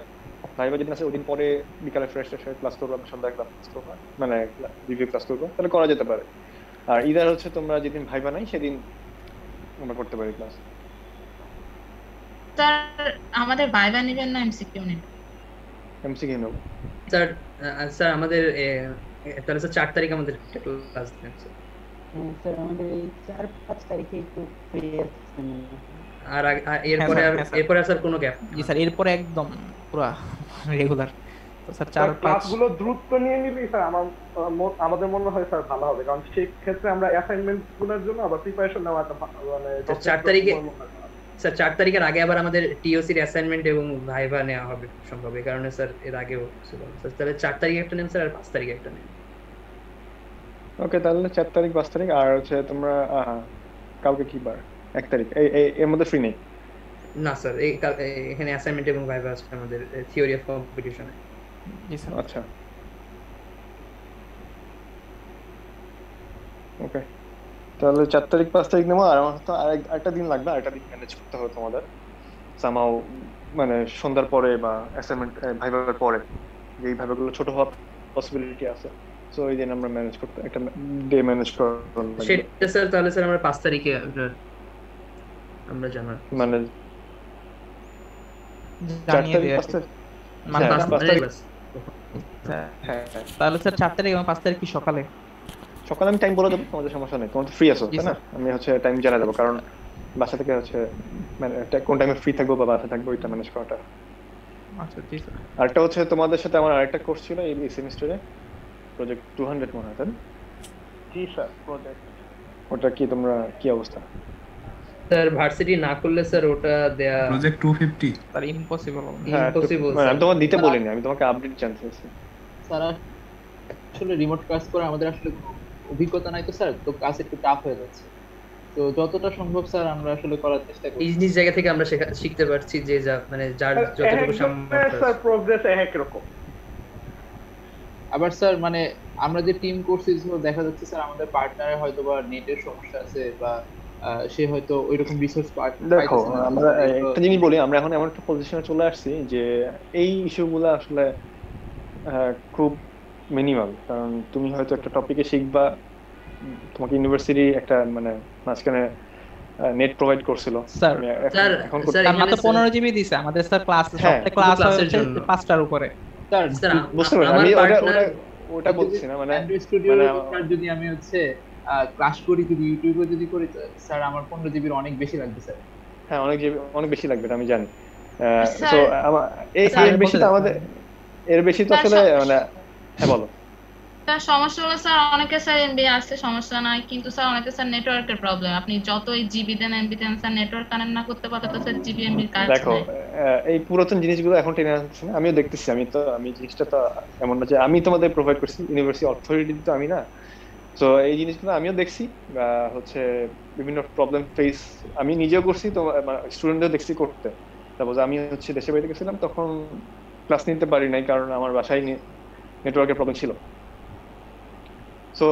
ভাইবা যেদিন আছে ওদিন পরে বিকালে ফ্রেশ হয়ে ক্লাস করবো, আমি সন্ধ্যায় ক্লাস করবো, মানে রিভিউ ক্লাস করবো, তাহলে করা যেতে পারে। আর ইদার হচ্ছে তোমরা যেদিন ভাইবা নাই সেদিন আমরা করতে পারি ক্লাস। স্যার আমাদের ভাইবা নেবেন না এমসিকিউ নেবেন? এমসিকিউ নেব স্যার। স্যার আমাদের তাহলে স্যার 4 তারিখ আমাদের ক্লাস দেন স্যার। স্যার আমাদের এই 4-5 তারিখে একটু ফ্রি আছে। আর এরপরে এরপরে স্যার কোনো গ্যাপ? জি স্যার, এরপরে একদম পুরা রেগুলার। তো স্যার স্যার 4-5 ক্লাসগুলো দ্রুত নিয়ে নিলেই স্যার আমাদের মনে হয় স্যার ভালো হবে, কারণ সেই ক্ষেত্রে আমরা অ্যাসাইনমেন্ট গুলোর জন্য আবার প্রিপারেশন নেওয়া মানে 4 তারিখে স্যার 4 তারিখের আগে আবার আমাদের টিওসির অ্যাসাইনমেন্ট এবং ভাইভা নেওয়া হবে সম্ভব, এই কারণে স্যার এর আগেও ছিল স্যার। তাহলে 4 তারিখে একটা নেন স্যার, আর 5 তারিখে একটা নেন। ওকে, তাহলে 4 তারিখ 5 তারিখ। আর হচ্ছে তোমরা কালকে কি বার? 1 তারিখ এর মধ্যে ফ্রি নেই? না স্যার, এখানে অ্যাসাইনমেন্ট এবং ভাইভা আছে আমাদের থিওরি অফ কম্পিটিশনে। জি স্যার। আচ্ছা, ওকে, তাহলে 4 তারিখ 5 তারিখ নেবো। আর আমার তো আরেকটা দিন লাগবে, আরেকটা দিন ম্যানেজ করতে হবে তোমাদের সামাও, মানে সন্ধ্যার পরে বা অ্যাসাইনমেন্ট ভাইভার পরে, যে এই ভাইভাগুলো ছোট হওয়ার পসিবিলিটি আছে। সো এই দিন আমরা ম্যানেজ করতে একটা ডে ম্যানেজ করতে সেটা স্যার। তাহলে স্যার আমরা 5 তারিখে আমরা জানার মানে জানিয়ে দিই মানে 5 তারিখ। হ্যাঁ, তাহলে স্যার 4 তারিখ এবং 5 তারিখ কি সকালে? সকালে আমি টাইম বলে দেবো, তোমাদের সমস্যা নেই। তোমার তো ফ্রি আছো, তাই না? আমি হচ্ছে টাইম জানিয়ে দেবো, কারণ বাসা থেকে হচ্ছে মানে কোন টাইমে ফ্রি থাকবো বা বাসা থাকবো ওইটা ম্যানেজ করাটা। আচ্ছা ঠিক আছে। আরেকটা হচ্ছে তোমাদের সাথে আমার আরেকটা কোর্স ছিল এই সেমিস্টারে, প্রজেক্ট 200 মনে হয়, তাই না? জি স্যার, প্রজেক্ট। ওটা কি তোমরা কি অবস্থা? স্যার ভার্সিটি না করলে স্যার ওটা দেয়া প্রজেক্ট 250 স্যার ইম্পসিবল। ইম্পসিবল। আমি তোমাকে দিতে বলিনি, আমি তোমাকে আপডেট জানতে চাইছি। স্যার আসলে রিমোট ক্লাস করে আমাদের আসলে অভিজ্ঞতা নাই তো স্যার, তো ক্লাস একটু টাফ হয়ে যাচ্ছে। তো যতটা সম্ভব স্যার আমরা আসলে করার চেষ্টা করি। এই নিজ জায়গা থেকে আমরা শিখতে পারছি যে মানে যার যতটুকু সামর্থ্য। স্যার প্রোগ্রেস এক রকম। আবার স্যার মানে আমরা যে টিম করছি, দেখা যাচ্ছে স্যার আমাদের পার্টনারের হয়তো বা নেটের সমস্যা আছে, বা সে হয়তো ওইরকম রিসোর্স দেখো, আমরা একটা জিনিস বলি, আমরা এখন এমন একটা পজিশনে চলে আসছি যে এই ইস্যুগুলো আসলে খুব মিনিমাল। কারণ তুমি হয়তো একটা টপিকে শিখবা, তোমাকে ইউনিভার্সিটি একটা মানে মাঝখানে নেট প্রোভাইড করছিল। স্যার এখন মাত্র 15 জিবি দিছে আমাদের স্যার, ক্লাস সবটা ক্লাস হচ্ছে 5টার উপরে। স্যার বুঝতে পারি, আমি ওটা বলছি না, মানে যদি আমি হচ্ছে ক্লাস করি, যদি ইউটিউবে যদি করি স্যার, আমার 15 জিবির অনেক বেশি লাগবে স্যার। হ্যাঁ, অনেক বেশি লাগবে, আমি জানি। সো এর বেশি তো আমাদের, এর বেশি তো আসলে মানে হ্যাঁ বলো। স্যার সমস্যা হলো স্যার অনেকে স্যার এমবি আছে, সমস্যা নাই, কিন্তু স্যার অনেকে স্যার নেটওয়ার্কের প্রবলেম। আপনি যতই জিবি দেন এমবি দেন, স্যার নেটওয়ার্ক কানেক্ট না করতে পারলে তো স্যার জিবি এমবি কাজ নাই। দেখো, এই পুরাতন জিনিসগুলো এখন টেনে আনছে না, আমিও দেখতেছি। আমি জিনিসটা তো এমন না যে আমি তোমাদের প্রোভাইড করছি, ইউনিভার্সিটি অথরিটি তো আমি না। তো এই জিনিসগুলো আমিও দেখছি, হচ্ছে বিভিন্ন প্রবলেম ফেস আমি নিজেও করছি, তো স্টুডেন্টদের দেখছি করতে। তারপর আমি হচ্ছে দেশে বাইরে গেছিলাম, তখন ক্লাস নিতে পারি নাই, কারণ আমার বাসায় নেটওয়ার্কের প্রবলেম ছিল। সো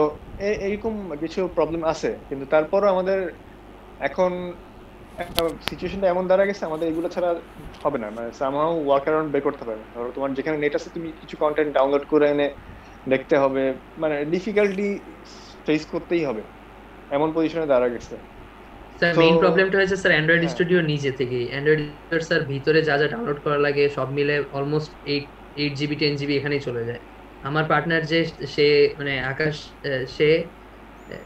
এরকম কিছু প্রবলেম আছে, কিন্তু তারপরও আমাদের এখন সিচুয়েশনটা এমন দাঁড়া গেছে আমাদের এগুলো ছাড়া হবে না, মানে সামহাউ ওয়ার্ক অ্যারাউন্ড বের করতে হবে। ধরো তোমার যেখানে নেট আছে তুমি কিছু কন্টেন্ট ডাউনলোড করে এনে দেখতে হবে, মানে ডিফিকাল্টি ফেস করতেই হবে, এমন পজিশনে দাঁড়া গেছে। স্যার তো মেইন প্রবলেমটা হয়েছে স্যার অ্যান্ড্রয়েড হ্যাঁ স্টুডিও নিজে থেকে। অ্যান্ড্রয়েড স্যার ভিতরে যা যা ডাউনলোড করা লাগে সব মিলে অলমোস্ট 8 GB 10 GB এখানেই চলে যায়। আমার পার্টনার যে সে মানে আকাশ, সে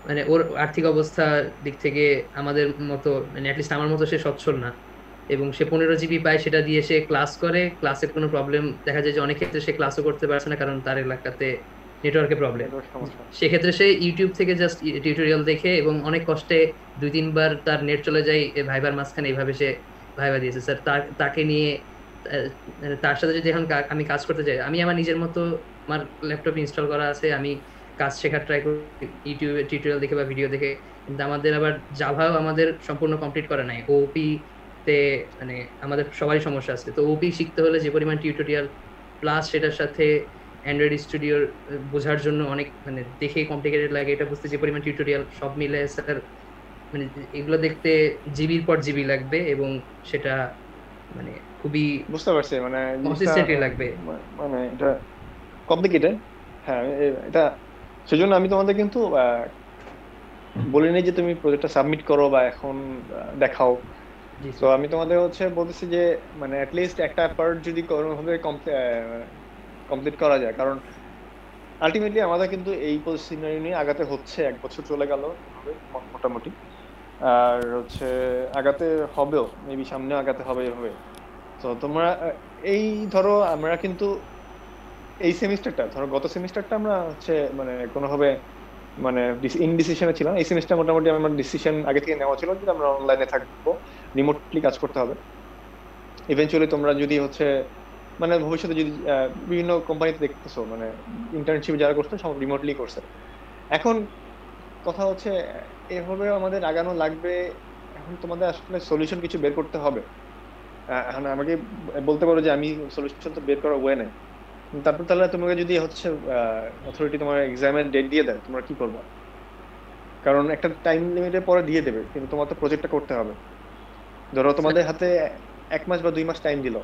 মানে ওর আর্থিক অবস্থা দিক থেকে আমাদের মতো মানে অ্যাটলিস্ট আমার মতো সে সচ্ছল না, এবং সে 15 GB পায়, সেটা দিয়ে সে ক্লাস করে, ক্লাসের কোনো প্রবলেম দেখা যায় যে অনেক ক্ষেত্রে সে ক্লাসও করতে পারছে না কারণ তার এলাকাতে নেটওয়ার্কের প্রবলেম। নেটওয়ার্ক সমস্যা। সেক্ষেত্রে সে ইউটিউব থেকে জাস্ট টিউটোরিয়াল দেখে এবং অনেক কষ্টে 2-3 বার তার নেট চলে যায় ভাইবার মাঝখানে, এইভাবে সে ভাইবা দিয়েছে স্যার। তাকে নিয়ে মানে তার সাথে যদি এখন আমি কাজ করতে চাই, আমি আমার নিজের মতো আমার ল্যাপটপ ইনস্টল করা আছে, আমি কাজ শেখার ট্রাই করি ইউটিউবে টিউটোরিয়াল দেখে বা ভিডিও দেখে, কিন্তু আমাদের আবার জাভাও আমাদের সম্পূর্ণ কমপ্লিট করা নাই। ওপি তে মানে আমাদের সবারই সমস্যা আছে। তো ওপি শিখতে হলে যে পরিমাণ টিউটোরিয়াল প্লাস সেটার সাথে অ্যান্ড্রয়েড স্টুডিওর বোঝার জন্য অনেক মানে দেখে কমপ্লিকেটেড লাগে, এটা বুঝতে যে পরিমাণ টিউটোরিয়াল সব মিলে স্যার মানে এগুলো দেখতে জিবির পর জিবি লাগবে, এবং সেটা মানে খুবই বুঝতে পারছি, মানে জিনিসটা কনসিস্টেন্টলি লাগবে। মানে এটা কমপ্লিকেটেড। হ্যাঁ এটা সেজন্য আমি তোমাদের কিন্তু বলিনি যে তুমি প্রজেক্টটা সাবমিট করো বা এখন দেখাও। জি তো আমি তোমাদের হচ্ছে বলতেছি যে মানে অ্যাটলিস্ট একটা পার্ট যদি কোনোভাবে কমপ্লিট করা যায়, কারণ আলটিমেটলি আমাদের কিন্তু এই সিনারি নিয়ে আগাতে হচ্ছে। 1 বছর চলে গেল মোটামুটি, আর হচ্ছে আগাতে হবেও, মেবি সামনেও আগাতে হবে এভাবে। তো তোমরা এই ধরো আমরা কিন্তু এই সেমিস্টারটা, ধরো গত সেমিস্টারটা আমরা হচ্ছে মানে কোনোভাবে মানে ইনডিসিশনে ছিলাম। এই সেমিস্টার মোটামুটি আমার ডিসিশন আগে থেকে নেওয়া ছিল যে আমরা অনলাইনে থাকবো, রিমোটলি কাজ করতে হবে। ইভেনচুয়ালি তোমরা যদি হচ্ছে মানে ভবিষ্যতে যদি বিভিন্ন কোম্পানিতে দেখতেছো মানে ইন্টার্নশিপ যারা করছে সব রিমোটলি করছে। এখন কথা হচ্ছে এভাবে আমাদের আগানো লাগবে। এখন তোমাদের আসলে সলিউশন কিছু বের করতে হবে। এখন আমাকে বলতে পারো যে আমি সলিউশন তো বের করার ওয়ে নাই, তারপর তাহলে তোমাকে যদি হচ্ছে অথরিটি তোমার এক্সামের ডেট দিয়ে দেয় তোমরা কি করবে? কারণ একটা টাইম লিমিটের পরে দিয়ে দেবে, কিন্তু তোমার তো প্রজেক্টটা করতে হবে। ধরো তোমাদের হাতে 1 মাস বা 2 মাস টাইম দিল,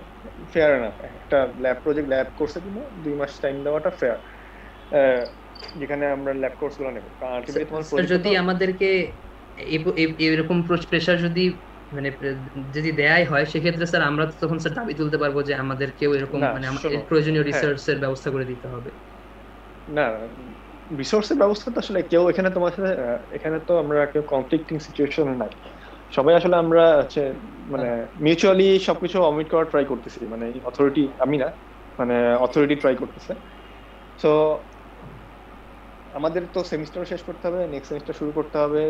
ফেয়ার না। একটা ল্যাব প্রজেক্ট ল্যাব কোর্সের জন্য 2 মাস টাইম দেওয়াটা ফেয়ার, যেখানে আমরা ল্যাব কোর্সগুলো নেব। কারণ আলটিমেটলি তোমার স্যার যদি আমাদেরকে এরকম প্রেশার যদি মানে যদি দেয়াই হয়, সেক্ষেত্রে স্যার আমরা তো তখন স্যার দাবি তুলতে পারবো যে আমাদেরকেও এরকম না, মানে শোনো, প্রয়োজনীয় হ্যাঁ, রিসার্চের ব্যবস্থা করে দিতে হবে। না রিসোর্সের ব্যবস্থা তো আসলে কেউ এখানে তোমার সাথে এখানে তো আমরা কেউ কনফ্লিক্টিং সিচুয়েশনে নাই। সবাই আসলে আমরা হচ্ছে মানে মিউচুয়ালি সবকিছু অমিট করার ট্রাই করতেছি, মানে অথরিটি, আমি না, মানে অথরিটি ট্রাই করতেছে। সো আমাদের তো সেমিস্টার শেষ করতে হবে, নেক্সট সেমিস্টার শুরু করতে হবে,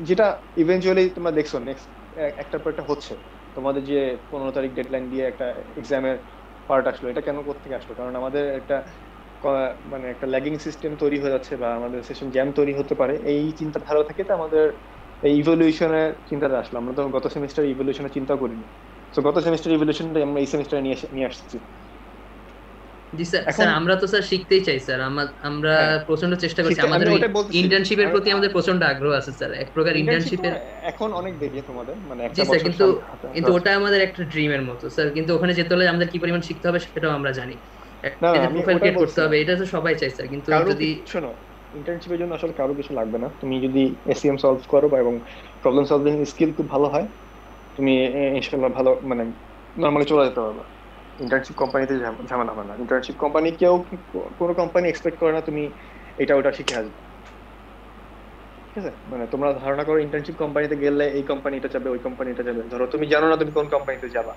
যেটা ইভেনচুয়ালি তোমরা দেখছো নেক্সট একটার পর একটা হচ্ছে। তোমাদের যে 15 তারিখ ডেডলাইন দিয়ে একটা এক্সামের পার্ট আসলো, এটা কেন কোত্থেকে আসলো? কারণ আমাদের একটা মানে একটা ল্যাগিং সিস্টেম তৈরি হয়ে যাচ্ছে বা আমাদের সেশন জ্যাম তৈরি হতে পারে, এই চিন্তাধারা থেকে তো আমাদের এই ইভলিউশনের চিন্তাটা আসলো। আমরা তো গত সেমিস্টার ইভলিউশনের চিন্তা করিনি, তো গত সেমিস্টার ইভলিউশনটা আমরা এই সেমিস্টারে নিয়ে আসছি। জি স্যার, স্যার আমরা তো স্যার শিখতেই চাই স্যার, আমরা প্রচন্ড চেষ্টা করছি। আমাদের ইন্টার্নশিপের প্রতি আমাদের প্রচন্ড আগ্রহ আছে স্যার। এক প্রকার ইন্টার্নশিপের এখন অনেক দেরি তোমাদের, মানে জি স্যার, কিন্তু ওটা আমাদের একটা ড্রিমের মতো স্যার। কিন্তু ওখানে যেতে হলে আমাদের কি পরিমাণ শিখতে হবে সেটাও আমরা জানি, একটা প্রোফাইল ক্রিয়েট করতে হবে, এটা তো সবাই চাই স্যার। কিন্তু যদি শোনো, ইন্টার্নশিপের জন্য আসলে কারো কিছু লাগবে না। তুমি যদি এসইএম সলভ করো বা এবং প্রবলেম সলভিং স্কিল খুব ভালো হয়, তুমি ইনশাআল্লাহ ভালো মানে নরমালি চলে যেতে পারবে। ইন্টার্নশিপ কোম্পানিতে ঝামেলা হবে না। ইন্টার্নশিপ কোম্পানি কোনো কোম্পানি এক্সপেক্ট করে না তুমি এটা ওটা শিখে আসবে, ঠিক আছে? মানে তোমরা ধারণা করো ইন্টার্নশিপ কোম্পানিতে গেলে এই কোম্পানিটা যাবে, ওই কোম্পানিটা যাবে। ধরো তুমি জানো না তুমি কোন কোম্পানিতে যাবা,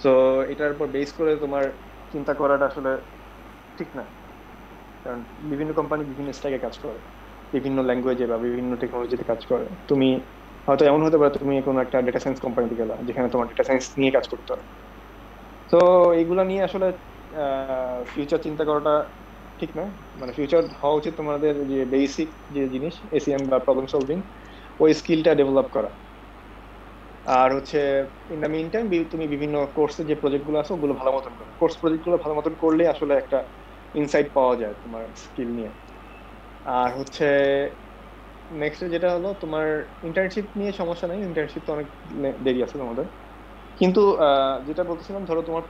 তো এটার উপর বেস করে তোমার চিন্তা করাটা আসলে ঠিক না। কারণ বিভিন্ন কোম্পানি বিভিন্ন স্ট্যাকে কাজ করে, বিভিন্ন ল্যাঙ্গুয়েজে বা বিভিন্ন টেকনোলজিতে কাজ করে। তুমি হয়তো এমন হতে পারে তুমি কোনো একটা ডেটা সায়েন্স কোম্পানিতে গেলা যেখানে তোমার ডেটা সায়েন্স নিয়ে কাজ করতে হয়। তো এইগুলো নিয়ে আসলে ফিউচার চিন্তা করাটা ঠিক না। মানে ফিউচার হওয়া উচিত তোমাদের যে বেসিক যে জিনিস এসইএম বা প্রবলেম সলভিং, ওই স্কিলটা ডেভেলপ করা। আর হচ্ছে ইন দ্য মিন টাইম তুমি বিভিন্ন কোর্সের যে প্রজেক্টগুলো আছে ওগুলো ভালো মতন করো। কোর্স প্রজেক্টগুলো ভালো মতন করলে আসলে একটা ইনসাইট পাওয়া যায় তোমার স্কিল নিয়ে। আর হচ্ছে নেক্সট যেটা হলো তোমার ইন্টার্নশিপ নিয়ে সমস্যা নেই, ইন্টার্নশিপ তো অনেক দেরি আছে তোমাদের। কিন্তু যেটা বলতেছিলাম, ধরো তোমার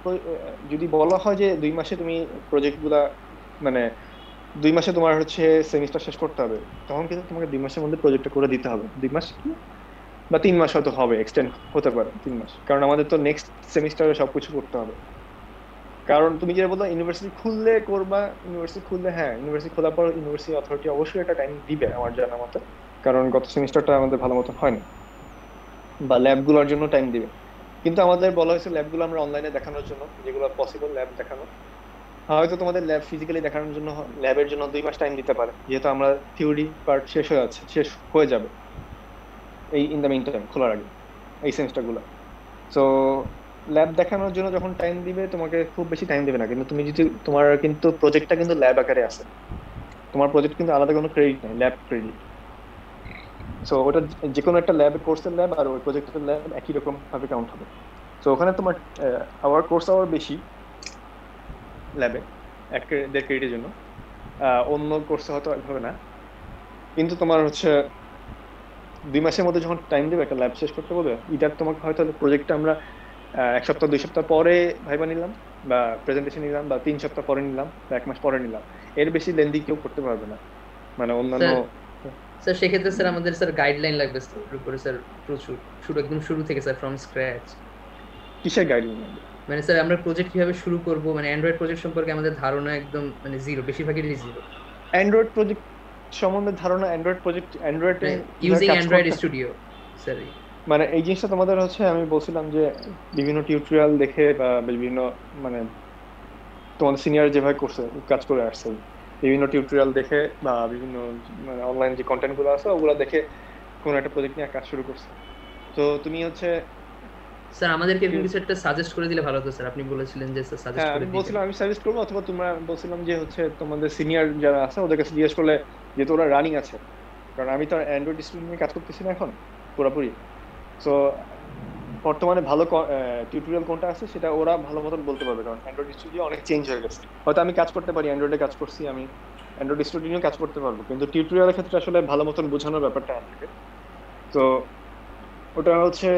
যদি বলা হয় যে 2 মাসে তুমি প্রজেক্ট গুলা মানে 2 মাসে তোমার হচ্ছে সেমিস্টার শেষ করতে হবে, তখন কিন্তু তোমাকে 2 মাসের মধ্যে প্রজেক্টটা করে দিতে হবে। 2 মাস কি বা 3 মাস হয়তো হবে, এক্সটেন্ড হতে পারে 3 মাস, কারণ আমাদের তো নেক্সট সেমিস্টারে সবকিছু করতে হবে। কারণ তুমি যেটা বললো ইউনিভার্সিটি খুললে করবা, ইউনিভার্সিটি খুললে হ্যাঁ, ইউনিভার্সিটি খোলার পর ইউনিভার্সিটি অথরিটি অবশ্যই একটা টাইম দিবে আমার জানা মতে, কারণ গত সেমিস্টারটা আমাদের ভালো মতো হয় না, বা ল্যাবগুলোর জন্য টাইম দিবে। কিন্তু আমাদের বলা হয়েছে ল্যাবগুলো আমরা অনলাইনে দেখানোর জন্য, যেগুলো পসিবল ল্যাব দেখানো, হয়তো তোমাদের ল্যাব ফিজিক্যালি দেখানোর জন্য ল্যাবের জন্য 2 মাস টাইম দিতে পারে, যেহেতু আমরা থিওরি পার্ট শেষ হয়ে যাবে এই ইন দ্য মিন টাইম, খোলার আগে এই সেমিস্টারগুলো। সো ল্যাব দেখানোর জন্য যখন টাইম দিবে তোমাকে খুব বেশি টাইম দেবে না, কিন্তু তুমি যদি তোমার কিন্তু প্রজেক্টটা কিন্তু ল্যাব আকারে আছে, তোমার প্রজেক্ট কিন্তু আলাদা কোনো ক্রেডিট নেই, ল্যাব ক্রেডিট। সো ওটা যে কোনো একটা ল্যাব, কোর্সের ল্যাব আর ওই প্রজেক্টের ল্যাব একই রকম ভাবে কাউন্ট হবে। সো ওখানে তোমার কোর্স আওয়ার বেশি ল্যাবে 1.5 ক্রেডিটের জন্য, অন্য কোর্সে হয়তো একভাবে না। কিন্তু তোমার হচ্ছে 2 মাসের মধ্যে যখন টাইম দেবে একটা ল্যাব শেষ করতে বলবে, এটার তোমাকে হয়তো প্রজেক্টটা আমরা 1 সপ্তাহ 2 সপ্তাহ পরে ভাইবা নিলাম বা প্রেজেন্টেশন নিলাম, বা 3 সপ্তাহ পরে নিলাম, বা 1 মাস পরে নিলাম, এর বেশি লেন্দি কেউ করতে পারবে না। মানে অন্যান্য স্যার সেক্ষেত্রে স্যার আমাদের স্যার গাইডলাইন লাগবে স্যার উপরে, স্যার প্রচুর একদম শুরু থেকে স্যার ফ্রম স্ক্র্যাচ। কিসের গাইডলাইন লাগবে? মানে স্যার আমরা প্রজেক্ট কিভাবে শুরু করব, মানে অ্যান্ড্রয়েড প্রজেক্ট সম্পর্কে আমাদের ধারণা একদম মানে জিরো, বেশিরভাগই জিরো। অ্যান্ড্রয়েড প্রজেক্ট সম্বন্ধে ধারণা, Android project, Android using Android studio sir. মানে এই জিনিসটা তোমাদের হচ্ছে আমি বলছিলাম যে বিভিন্ন টিউটোরিয়াল দেখে বা বিভিন্ন মানে তোমাদের সিনিয়র যেভাবে করছে কাজ করে আসছে, বিভিন্ন টিউটোরিয়াল দেখে বা বিভিন্ন মানে অনলাইন যে কন্টেন্ট গুলো আছে ওগুলো দেখে কোনো একটা প্রজেক্ট নিয়ে কাজ শুরু করছে। তো তুমি হচ্ছে স্যার আমাদেরকে কিছু একটা সাজেস্ট করে দিলে ভালো হতো স্যার, আপনি বলেছিলেন যে স্যার সাজেস্ট করে দিতে। বলছিলাম আমি সাজেস্ট করবো, অথবা তোমরা বলছিলাম যে হচ্ছে তোমাদের সিনিয়র যারা আছে ওদের কাছে জিজ্ঞেস করলে, যেহেতু ওরা রানিং আছে, কারণ আমি তো অ্যান্ড্রয়েড স্টুডিও নিয়ে কাজ করতেছি না এখন পুরোপুরি। সো বর্তমানে ভালো টিউটোরিয়াল কোনটা আছে সেটা ওরা ভালো মতন বলতে পারবে, কারণ অ্যান্ড্রয়েড স্টুডিও অনেক চেঞ্জ হয়ে গেছে। হয়তো আমি কাজ করতে পারি, অ্যান্ড্রয়েডে কাজ করছি, আমি অ্যান্ড্রয়েড স্টুডিও কাজ করতে পারবো, কিন্তু টিউটোরিয়ালের ক্ষেত্রে আসলে ভালো মতন বোঝানোর ব্যাপারটা থাকে। তো ওটা হচ্ছে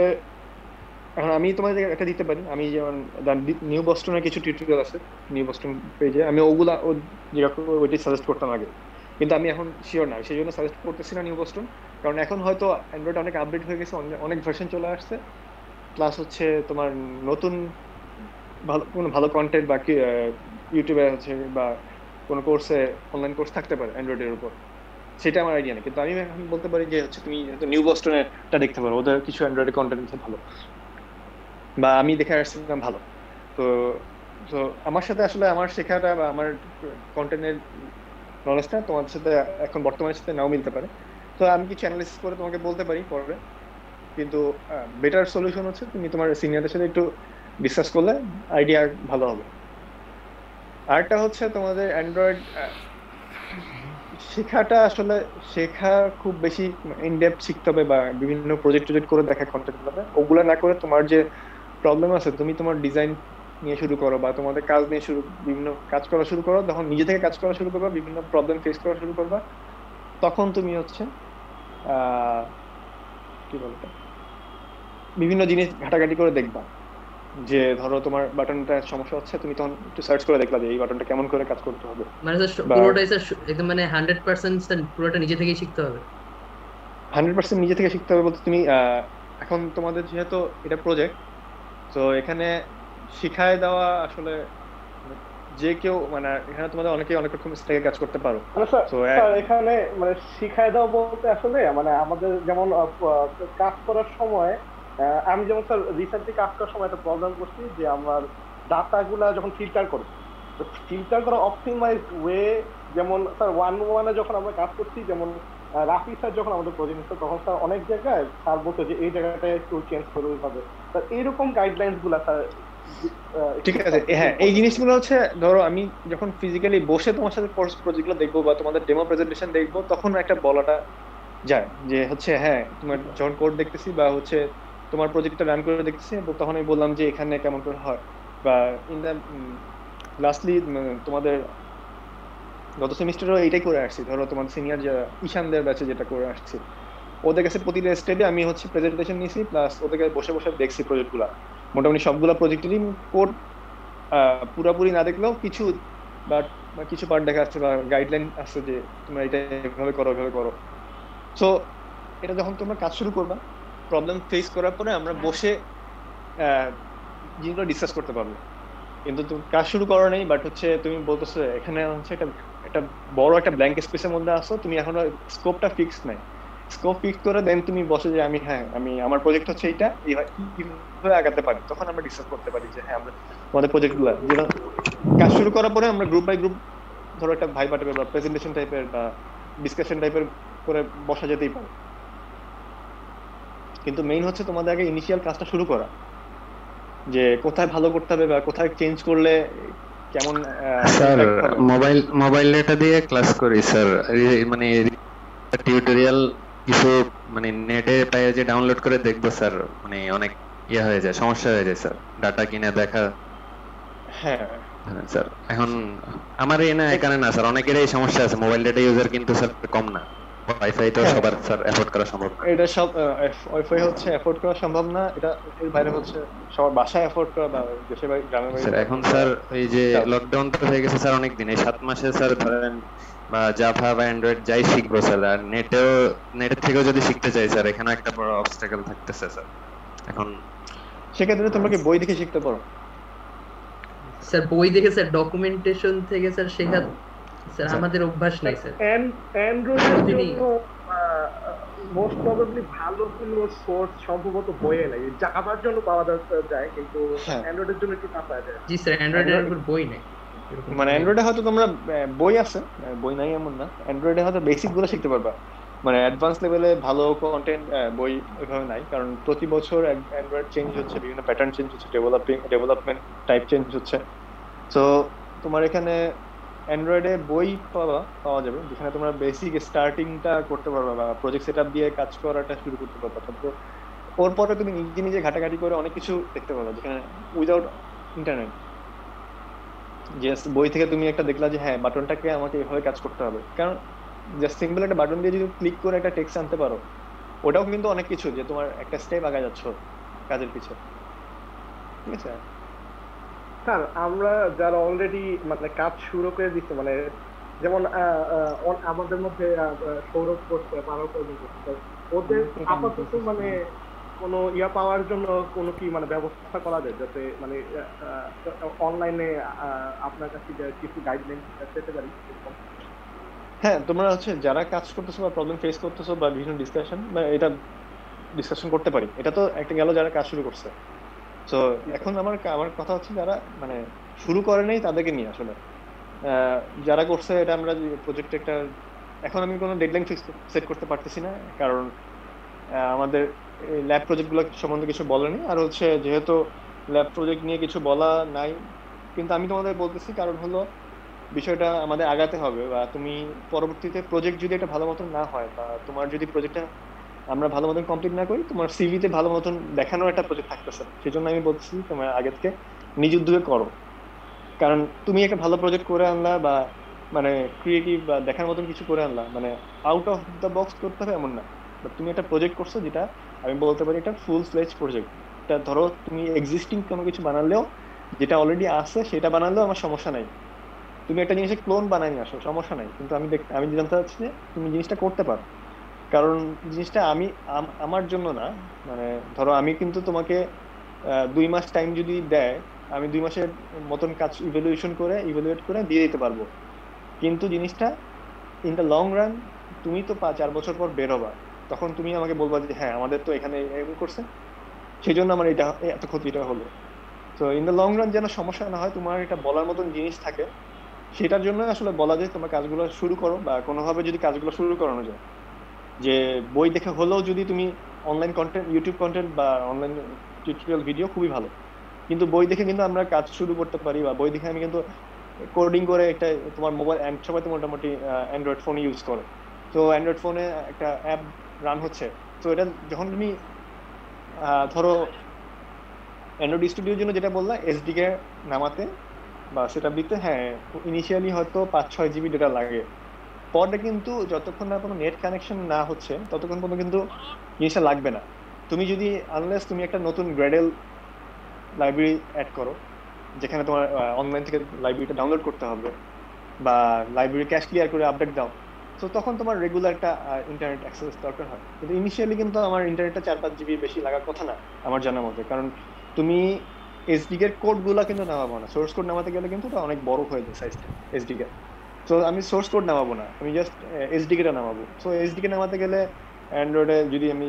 এখন আমি তোমাদের একটা দিতে পারি, আমি যেমন নিউ বস্টনের কিছু টিউটোরিয়াল আছে নিউ বস্টন পেজে, আমি ওগুলা ওইটাই সাজেস্ট করতাম আগে, কিন্তু আমি এখন শিওর না, সেই জন্য সাজেস্ট করতেছি না নিউ বস্টন। কারণ এখন হয়তো অ্যান্ড্রয়েড অনেক আপডেট হয়ে গেছে, অনেক ভার্সন চলে আসছে, প্লাস হচ্ছে তোমার নতুন কোনো ভালো কন্টেন্ট বা ইউটিউবে হচ্ছে বা কোনো কোর্সে অনলাইন কোর্স থাকতে পারে অ্যান্ড্রয়েডের উপর, সেটা আমার আইডিয়া নেই। কিন্তু আমি বলতে পারি যে হচ্ছে তুমি নিউ বস্টনেরটা দেখতে পারো, ওদের কিছু অ্যান্ড্রয়েডের কন্টেন্ট ভালো, বা আমি দেখে আসছিলাম ভালো। তো তো আমার সাথে আসলে আমার শেখাটা বা আমার কন্টেন্টের নলেজটা তোমার সাথে এখন বর্তমানের সাথে নাও মিলতে পারে। তো আমি কিছু অ্যানালিসিস করে তোমাকে বলতে পারি পরে, কিন্তু বেটার সলিউশন হচ্ছে তুমি তোমার সিনিয়রদের সাথে একটু ডিসকাস করলে আইডিয়া ভালো হবে। আরেকটা হচ্ছে তোমাদের অ্যান্ড্রয়েড শেখাটা আসলে শেখা খুব বেশি ইনডেপথ শিখতে হবে, বা বিভিন্ন প্রজেক্ট করে দেখা কন্টেন্ট গুলো, ওগুলো না করে তোমার যে প্রবলেম আছে তুমি তোমার ডিজাইন নিয়ে শুরু করো, বা তোমাদের কাজ নিয়ে বিভিন্ন কাজ করা শুরু করো, তখন নিজে থেকে কাজ করা শুরু করবা, বিভিন্ন প্রবলেম ফেস করা শুরু করবা, তখন তুমি হচ্ছে কি বলতো বিভিন্ন জিনিস ঘাটাঘাটি করে দেখবা, যে ধরো তোমার বাটনটা সমস্যা হচ্ছে, তুমি তখন একটু সার্চ করে দেখলা যে এই বাটনটা কেমন করে কাজ করতে হবে। মানে স্যার পুরোটাই স্যার একদম মানে 100% স্যার পুরোটা নিজে থেকেই শিখতে হবে। 100% নিজে থেকে শিখতে হবে বলতে তুমি এখন তোমাদের যেহেতু এটা প্রজেক্ট, তো এখানে শিখায় দেওয়া আসলে যে কেউ মানে এখানে তোমাদের অনেকেই অনেক রকম স্টাইলে কাজ করতে পারো। স্যার এখানে মানে শিখায় দেওয়া বলতে আসলে মানে আমাদের যেমন কাজ করার সময়, আমি যেমন স্যার রিসেন্টলি কাজ করার সময় একটা প্রবলেম করছি যে আমার ডাটাগুলা যখন ফিল্টার করি, তো ফিল্টার করা অপটিমাইজড ওয়ে, যেমন স্যার 1-1-এ যখন আমরা কাজ করছি, যেমন রাফি স্যার যখন আমাদের প্রজেক্ট নিচ্ছে তখন স্যার অনেক জায়গায় স্যার বলতো যে এই জায়গাটা একটু চেঞ্জ করে হবে, স্যার এইরকম গাইডলাইন্স গুলা স্যার। ঠিক আছে, হ্যাঁ এই জিনিসগুলো হচ্ছে ধরো আমি যখন ফিজিক্যালি বসে তোমার সাথে কোর্স প্রজেক্টগুলো দেখবো বা তোমাদের ডেমো প্রেজেন্টেশন দেখবো, তখন একটা বলাটা যায় যে হচ্ছে হ্যাঁ তোমার যখন কোড দেখতেছি বা হচ্ছে তোমার প্রজেক্টটা রান করে দেখতেছি, তখন আমি বললাম যে এখানে কেমন করে হয়, বা ইন দ্য লাস্টলি তোমাদের গত সেমিস্টারও এইটাই করে আসছি। ধরো তোমার সিনিয়র যে ঈশানদের ব্যাচে যেটা করে আসছি, ওদের কাছে প্রতিটা স্টেপে আমি হচ্ছে প্রেজেন্টেশন নিয়েছি, প্লাস ওদের কাছে বসে বসে দেখছি প্রজেক্টগুলো। মোটামুটি সবগুলো প্রজেক্টেরই কোড পুরোপুরি না দেখলেও কিছু বাট কিছু পার্ট দেখা যাচ্ছে বা গাইডলাইন আছে যে তোমরা এটা এভাবে করো এভাবে করো। সো এটা যখন তোমরা কাজ শুরু করবা, প্রবলেম ফেস করার পরে আমরা বসে জিনিসগুলো ডিসকাস করতে পারবো। কিন্তু তুমি কাজ শুরু করো নাই, বাট হচ্ছে তুমি বলতেছো এখানে হচ্ছে একটা বড় একটা ব্ল্যাঙ্ক স্পেসের মধ্যে আসো, তুমি এখনো স্কোপটা ফিক্স নাই। স্কোপ ফিক্স করে দেন তুমি বসে যে আমি আমার প্রজেক্ট হচ্ছে এইটা, কিভাবে আগাতে পারি, তখন আমরা ডিসকাস করতে পারি যে হ্যাঁ আমরা আমাদের প্রজেক্টগুলো যেটা কাজ শুরু করার পরে আমরা গ্রুপ বাই গ্রুপ ধরো একটা ভাইবা টাইপের বা প্রেজেন্টেশন টাইপের বা ডিসকাশন টাইপের করে বসা যেতেই পারে। কিন্তু মেইন হচ্ছে তোমাদের আগে ইনিশিয়াল কাজটা শুরু করা, যে কোথায় ভালো করতে হবে বা কোথায় চেঞ্জ করলে কেমন। স্যার মোবাইল ডেটা দিয়ে ক্লাস করি স্যার, মানে টিউটোরিয়াল কিছু মানে নেটে পাইয়ে যে ডাউনলোড করে দেখবো স্যার, মানে অনেক ইয়ে হয়ে যায়, সমস্যা হয়ে যায় স্যার, ডাটা কিনে দেখা। হ্যাঁ স্যার এখন আমার এখানে না স্যার, অনেকের এই সমস্যা আছে, মোবাইল ডেটা ইউজার কিন্তু স্যার কম না, ওয়াইফাই তো সবার স্যার এফোর্ড করা সম্ভব না। এটা সব ওয়াইফাই হচ্ছে এফোর্ড করা সম্ভব না, এটা এর বাইরে হচ্ছে সবার বাসায় এফোর্ড করা বা দেশে বাইরে গ্রামে বাইরে। স্যার এখন স্যার এই যে লকডাউন তো হয়ে গেছে স্যার অনেক দিন, এই 7 মাসে স্যার ধরেন বা জাভা বা অ্যান্ড্রয়েড যাই শিখবো স্যার, আর নেটের থেকেও যদি শিখতে চাই স্যার, এখানে একটা বড় অবস্টাকেল থাকতেছে স্যার। এখন সেক্ষেত্রে তোমরা কি বই দেখে শিখতে পারো? স্যার বই দেখে স্যার ডকুমেন্টেশন থেকে স্যার শেখা স্যার আমাদের অভ্যাস নাই স্যার। অ্যান্ড্রয়েডের জন্য মোস্ট প্রবাবলি ভালো কোনো সোর্স সম্ভবত বইয়ে নাই, জাভার জন্য পাওয়া যায় কিন্তু অ্যান্ড্রয়েডের জন্য একটু টাফ হয়ে যায়। জি স্যার অ্যান্ড্রয়েডের উপর বই নেই, মানে অ্যান্ড্রয়েডে হয়তো তোমরা বই আছে, বই নাই এমন না, অ্যান্ড্রয়েডে হয়তো বেসিক গুলো শিখতে পারবা, মানে অ্যাডভান্স লেভেলে ভালো কন্টেন্ট বই ওইভাবে নাই, কারণ প্রতি বছর অ্যান্ড্রয়েড চেঞ্জ হচ্ছে, বিভিন্ন প্যাটার্ন চেঞ্জ হচ্ছে, ডেভেলপমেন্ট টাইপ চেঞ্জ হচ্ছে। তো তোমার এখানে অ্যান্ড্রয়েডে বই পাওয়া যাবে যেখানে তোমরা বেসিক স্টার্টিংটা করতে পারবা বা প্রজেক্ট সেটআপ দিয়ে কাজ করাটা শুরু করতে পারবা। তারপর ওর পরে তুমি নিজে নিজে ঘাটাঘাটি করে অনেক কিছু দেখতে পারবা, যেখানে উইদাউট ইন্টারনেট জাস্ট বই থেকে তুমি একটা দেখলা যে হ্যাঁ বাটনটাকে আমাকে এভাবে কাজ করতে হবে, কারণ জাস্ট সিম্পল একটা বাটন দিয়ে যদি ক্লিক করে একটা টেক্সট আনতে পারো, ওটাও কিন্তু অনেক কিছু, যে তোমার একটা স্টেপ আগে যাচ্ছ কাজের পিছে। ঠিক আছে স্যার, আমরা যারা অলরেডি মানে কাজ শুরু করে দিচ্ছে, মানে যেমন আমাদের মধ্যে সৌরভ করছে, পারো করছে, ওদের আপাতত মানে কোনো ইয়া পাওয়ার জন্য কোনো কি মানে ব্যবস্থা করা যায় যাতে মানে অনলাইনে আপনার কাছে কিছু গাইডলাইন পেতে পারি? হ্যাঁ, তোমরা হচ্ছে যারা কাজ করতেছো বা প্রবলেম ফেস করতেছো বা বিভিন্ন ডিসকাশন বা এটা ডিসকাশন করতে পারি, এটা তো একটা গেল যারা কাজ শুরু করছে। তো এখন আমার কথা হচ্ছে যারা মানে শুরু করে নাই তাদেরকে নিয়ে, আসলে যারা করছে এটা আমরা প্রজেক্ট একটা, এখন আমি কোনো ডেডলাইন ফিক্স সেট করতে পারতেছি না, কারণ আমাদের ল্যাব প্রজেক্টগুলো সম্বন্ধে কিছু বলেনি, আর হচ্ছে যেহেতু ল্যাব প্রজেক্ট নিয়ে কিছু বলা নাই, কিন্তু আমি তোমাদের বলতেছি কারণ হলো বিষয়টা আমাদের আগাতে হবে, বা তুমি পরবর্তীতে প্রজেক্ট যদি এটা ভালো মতন না হয় বা তোমার যদি প্রজেক্টটা আমরা ভালো মতন কমপ্লিট না করি, তোমার সিভিতে ভালো মতন দেখানোর একটা প্রজেক্ট থাকতেছে। সেই জন্য আমি বলছি তোমার আগে থেকে নিজ উদ্যোগে করো, কারণ তুমি একটা ভালো প্রজেক্ট করে আনলা বা মানে ক্রিয়েটিভ বা দেখার মতন কিছু করে আনলা, মানে আউট অফ দ্য বক্স করতে হবে এমন না, বাট তুমি একটা প্রজেক্ট করছো যেটা আমি বলতে পারি এটা ফুল ফ্লেজ প্রজেক্ট। এটা ধরো তুমি এক্সিস্টিং কোনো কিছু বানালেও, যেটা অলরেডি আছে সেটা বানালেও আমার সমস্যা নাই, তুমি একটা জিনিসের ক্লোন বানাই নিয়ে আসো, সমস্যা নাই, কিন্তু আমি জানতে চাচ্ছি যে তুমি জিনিসটা করতে পারো, কারণ জিনিসটা আমার জন্য না, মানে ধরো আমি কিন্তু তোমাকে 2 মাস টাইম যদি দেয়, আমি 2 মাসের মতন কাজ ইভ্যালুয়েট করে দিয়ে দিতে পারবো, কিন্তু জিনিসটা ইন দ্য লং রান তুমি তো 4 বছর পর বের হবা, তখন তুমি আমাকে বলবা যে হ্যাঁ আমাদের তো এখানে এরকম করছে, সেই জন্য আমার এটা এত ক্ষতিটা হলো। তো ইন দ্য লং রান যেন সমস্যা না হয়, তোমার এটা বলার মতন জিনিস থাকে, সেটার জন্য আসলে বলা যায় তোমার কাজগুলো শুরু করো, বা কোনোভাবে যদি কাজগুলো শুরু করানো যায়, যে বই দেখে হলেও যদি তুমি অনলাইন কন্টেন্ট, ইউটিউব কন্টেন্ট বা অনলাইন টিউটোরিয়াল ভিডিও খুবই ভালো, কিন্তু বই দেখে কিন্তু আমরা কাজ শুরু করতে পারি, বা বই দেখে আমি কিন্তু কোডিং করে একটা তোমার মোবাইল সবাই তো মোটামুটি অ্যান্ড্রয়েড ফোন ইউজ করে, তো অ্যান্ড্রয়েড ফোনে একটা অ্যাপ রান হচ্ছে, তো এটা যখন তুমি ধরো অ্যান্ড্রয়েড স্টুডিওর জন্য যেটা বললা এসডিকে নামাতে, বা সেটআপ দিতে হ্যাঁ ইনিশিয়ালি হয়তো 5-6 জিবি ডেটা লাগে, পরে কিন্তু যতক্ষণ না কোনো নেট কানেকশন না হচ্ছে ততক্ষণ পর্যন্ত কিন্তু জিনিসটা লাগবে না। তুমি যদি আনলেস তুমি একটা নতুন গ্রেডেল লাইব্রেরি অ্যাড করো যেখানে তোমার অনলাইন থেকে লাইব্রেরিটা ডাউনলোড করতে হবে, বা লাইব্রেরি ক্যাশ ক্লিয়ার করে আপডেট দাও, তো তখন তোমার রেগুলার একটা ইন্টারনেট অ্যাক্সেস দরকার হয়। কিন্তু ইনিশিয়ালি কিন্তু আমার ইন্টারনেটটা 4-5 জিবি বেশি লাগার কথা না আমার জানার মধ্যে, কারণ তুমি এসডি এর কোডগুলো কিন্তু নামাবো না, সোর্স কোড নামাতে গেলে কিন্তু ওটা অনেক বড় হয়ে যায় সাইজটা এসডি এর। তো আমি সোর্স কোড নামাবো না, আমি জাস্ট এসডি টা নামাবো। সো এসডি কে নামাতে গেলে অ্যান্ড্রয়েডে যদি আমি